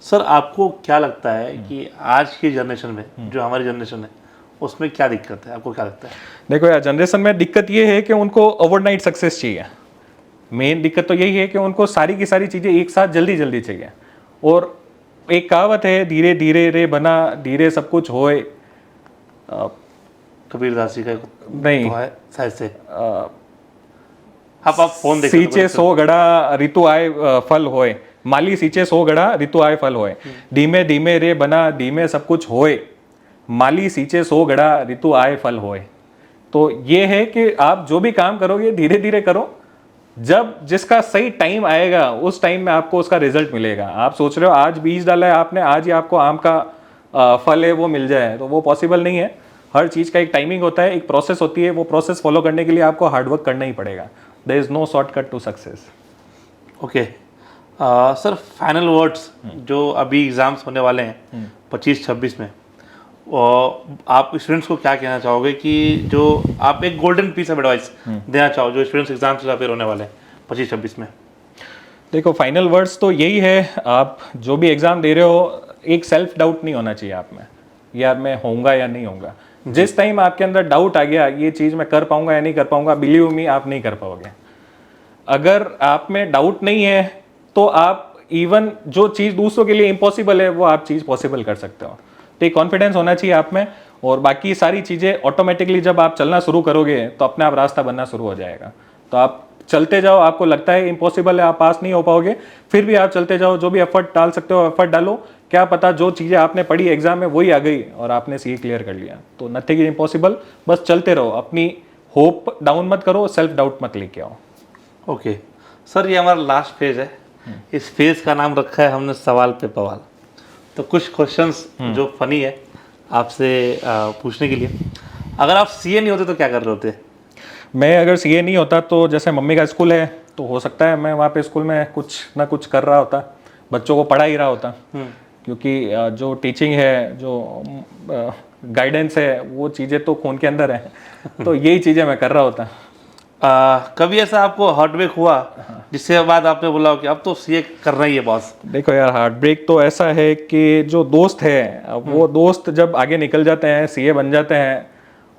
सर आपको क्या लगता है कि आज की जनरेशन में, जो हमारी जनरेशन है, उसमें क्या दिक्कत है, आपको क्या लगता है? देखो यार, जनरेशन में दिक्कत ये है कि उनको ओवरनाइट सक्सेस चाहिए। मेन दिक्कत तो यही है कि उनको सारी की सारी चीज़ें एक साथ जल्दी जल्दी चाहिए। और एक कहावत है, धीरे धीरे रे बना, धीरे सब कुछ होए। कबीरदास जी का नहीं, तो है शायद से। आप फोन देखो। सींचे 100 घड़ा ऋतु आए फल होए, माली सींचे 100 घड़ा ऋतु आए फल होए। धीमे धीमे रे बना, धीमे सब कुछ होए, माली सींचे 100 घड़ा ऋतु आए फल होए। तो ये है कि आप जो भी काम करोगे धीरे धीरे करो, जब जिसका सही टाइम आएगा उस टाइम में आपको उसका रिजल्ट मिलेगा। आप सोच रहे हो आज बीज डाला है आपने, आज ही आपको आम का फल है वो मिल जाए, तो वो पॉसिबल नहीं है। हर चीज़ का एक टाइमिंग होता है, एक प्रोसेस होती है, वो प्रोसेस फॉलो करने के लिए आपको हार्डवर्क करना ही पड़ेगा। There is no shortcut to success. Okay sir, final words जो अभी एग्जाम्स होने वाले हैं 25-26 में, और आप स्टूडेंट्स को क्या कहना चाहोगे कि जो आप एक गोल्डन पीस ऑफ एडवाइस देना चाहो जो स्टूडेंट्स एग्जाम से अपेयर होने वाले हैं 25-26 में? देखो, फाइनल वर्ड्स तो यही है, आप जो भी एग्ज़ाम दे रहे हो एक सेल्फ डाउट नहीं होना चाहिए आप में, यार मैं होऊंगा या नहीं होऊंगा। जिस टाइम आपके अंदर डाउट आ गया ये चीज़ मैं कर पाऊंगा या नहीं कर पाऊंगा, बिलीव मी आप नहीं कर पाओगे। अगर आप में डाउट नहीं है तो आप इवन जो चीज़ दूसरों के लिए इम्पॉसिबल है वो आप चीज़ पॉसिबल कर सकते हो। तो एक कॉन्फिडेंस होना चाहिए आप में, और बाकी सारी चीज़ें ऑटोमेटिकली जब आप चलना शुरू करोगे तो अपने आप रास्ता बनना शुरू हो जाएगा। तो आप चलते जाओ, आपको लगता है इम्पॉसिबल है, आप पास नहीं हो पाओगे, फिर भी आप चलते जाओ, जो भी एफर्ट डाल सकते हो एफर्ट डालो। क्या पता जो चीज़ें आपने पढ़ी एग्जाम में वही आ गई और आपने सी क्लियर कर लिया। तो नथिंग इज इम्पॉसिबल, बस चलते रहो, अपनी होप डाउन मत करो, सेल्फ डाउट मत लेके आओ। ओके सर, ये हमारा लास्ट फेज है। इस फेज का नाम रखा है हमने सवाल पे पवाल। तो कुछ क्वेश्चंस जो फनी है आपसे पूछने के लिए। अगर आप सीए नहीं होते तो क्या कर रहे होते? मैं अगर सीए नहीं होता तो जैसे मम्मी का स्कूल है तो हो सकता है मैं वहाँ पे स्कूल में कुछ ना कुछ कर रहा होता, बच्चों को पढ़ा ही रहा होता। क्योंकि जो टीचिंग है, जो गाइडेंस है, वो चीज़ें तो खून के अंदर है। तो यही चीज़ें मैं कर रहा होता। कभी ऐसा आपको हार्ट ब्रेक हुआ जिसके बाद आपने बोला कि अब तो सीए करना ही है बॉस? देखो यार, हार्ट ब्रेक तो ऐसा है कि जो दोस्त है वो दोस्त जब आगे निकल जाते हैं, सीए बन जाते हैं,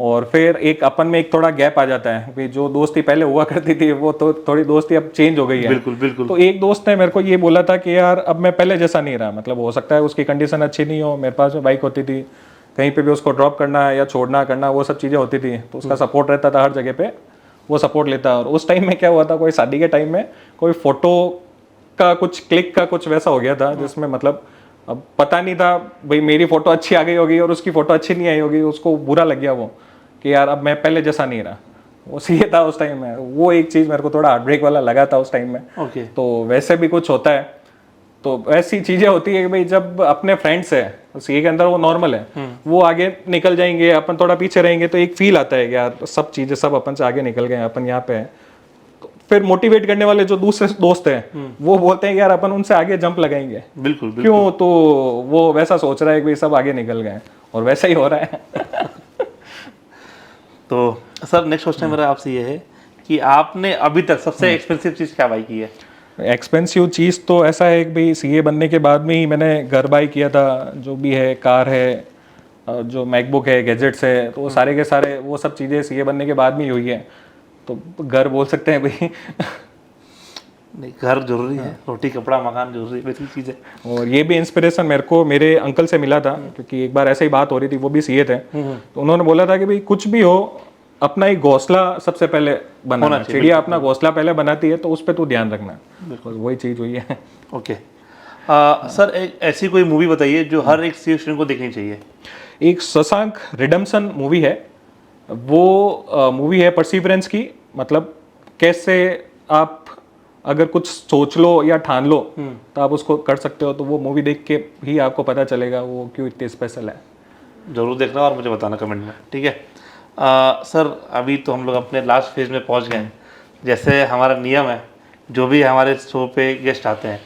और फिर एक अपन में एक थोड़ा गैप आ जाता है कि जो दोस्ती पहले हुआ करती थी वो तो थोड़ी दोस्ती अब चेंज हो गई है। बिल्कुल बिल्कुल। तो एक दोस्त ने मेरे को ये बोला था कि यार अब मैं पहले जैसा नहीं रहा, मतलब हो सकता है उसकी कंडीशन अच्छी नहीं हो, मेरे पास में बाइक होती थी, कहीं पे भी उसको ड्रॉप करना या छोड़ना करना वो सब चीज़ें होती थी, तो उसका सपोर्ट रहता था हर जगह पे, वो सपोर्ट लेता। और उस टाइम में क्या हुआ था, कोई शादी के टाइम में कोई फोटो का कुछ क्लिक का कुछ वैसा हो गया था जिसमें मतलब अब पता नहीं था भाई मेरी फोटो अच्छी आ गई होगी और उसकी फोटो अच्छी नहीं आई होगी, उसको बुरा लग गया वो कि यार अब मैं पहले जैसा नहीं रहा। वो सीए था उस टाइम में, वो एक चीज़ मेरे को थोड़ा हार्ट ब्रेक वाला लगा था उस टाइम में। ओके। तो वैसे भी कुछ होता है, तो ऐसी चीज़ें होती है कि भाई जब अपने फ्रेंड्स है सीए के अंदर वो नॉर्मल है, वो आगे निकल जाएंगे, अपन थोड़ा पीछे रहेंगे, तो एक फील आता है कि यार सब चीज़ें सब अपन से आगे निकल गए, अपन यहाँ पे है। तो फिर मोटिवेट करने वाले जो दूसरे दोस्त हैं वो बोलते हैं कि यार अपन उनसे आगे जंप लगाएंगे। बिल्कुल बिल्कुल। क्यों? तो वो वैसा सोच रहा है कि भाई सब आगे निकल गए और वैसा ही हो रहा है। तो सर नेक्स्ट क्वेश्चन मेरा आपसे ये है कि आपने अभी तक सबसे एक्सपेंसिव चीज़ क्या बाई की है? एक्सपेंसिव चीज़ तो ऐसा है कि भाई सीए बनने के बाद में ही मैंने घर बाई किया था। जो भी है, कार है, जो मैकबुक है, गैजेट्स है, तो वो सारे के सारे वो सब चीज़ें सीए बनने के बाद में ही हुई है। तो घर बोल सकते हैं भाई। नहीं, घर जरूरी है, रोटी कपड़ा मकान जरूरी बेसिक चीज़ है। और ये भी इंस्पिरेशन मेरे को मेरे अंकल से मिला था, क्योंकि एक बार ऐसे ही बात हो रही थी, वो भी सीए थे। तो उन्होंने बोला था कि भाई कुछ भी हो, अपना ही घोंसला सबसे पहले बनाना। चिड़िया अपना घोंसला पहले बनाती है, तो उस पर तू ध्यान रखना। बिल्कुल वही चीज़ हुई है। ओके सर, एक ऐसी कोई मूवी बताइए जो हर एक सीए स्टूडेंट को देखनी चाहिए। एक शशांक रिडेम्पशन मूवी है। वो मूवी है परसिवरेंस की। मतलब कैसे आप अगर कुछ सोच लो या ठान लो तो आप उसको कर सकते हो। तो वो मूवी देख के ही आपको पता चलेगा वो क्यों इतनी स्पेशल है। जरूर देखना और मुझे बताना कमेंट में, ठीक है। सर अभी तो हम लोग अपने लास्ट फेज में पहुंच गए हैं। जैसे हमारा नियम है, जो भी हमारे शो पे गेस्ट आते हैं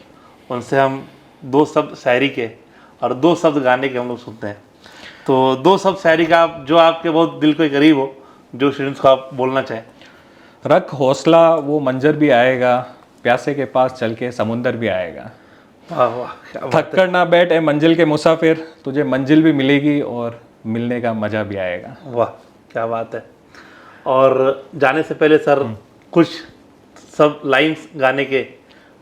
उनसे हम 2 शब्द शायरी के और 2 शब्द गाने के हम लोग सुनते हैं। तो 2 शब्द शायरी का जो आपके बहुत दिल के करीब हो, जो स्टूडेंट्स को आप बोलना चाहें। रख हौसला, वो मंजर भी आएगा, प्यासे के पास चल के समुंदर भी आएगा। वाह वाह, क्या बात थक कर ना बैठ ए मंजिल के मुसाफिर, तुझे मंजिल भी मिलेगी और मिलने का मजा भी आएगा। है, वाह क्या बात है। और जाने से पहले सर कुछ सब लाइंस गाने के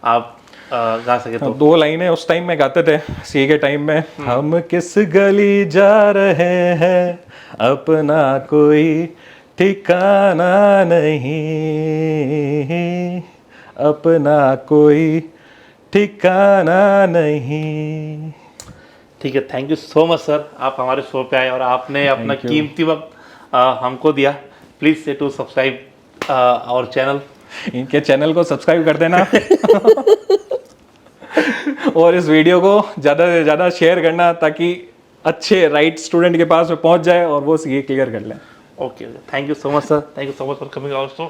आप गा सके तो। 2 लाइनें उस टाइम में गाते थे सी के टाइम में। हम किस गली जा रहे हैं, अपना कोई ठिकाना नहीं, अपना कोई ठिकाना नहीं। ठीक है, thank you so much sir, आप हमारे शो पे आए और आपने अपना कीमती वक्त हमको दिया। प्लीज़ से टू सब्सक्राइब आवर चैनल। इनके चैनल को सब्सक्राइब कर देना। और इस वीडियो को ज़्यादा से ज़्यादा शेयर करना, ताकि अच्छे राइट स्टूडेंट के पास में पहुंच जाए और वो सीए क्लियर कर लें। Okay, thank you so much sir, thank you so much for coming our show.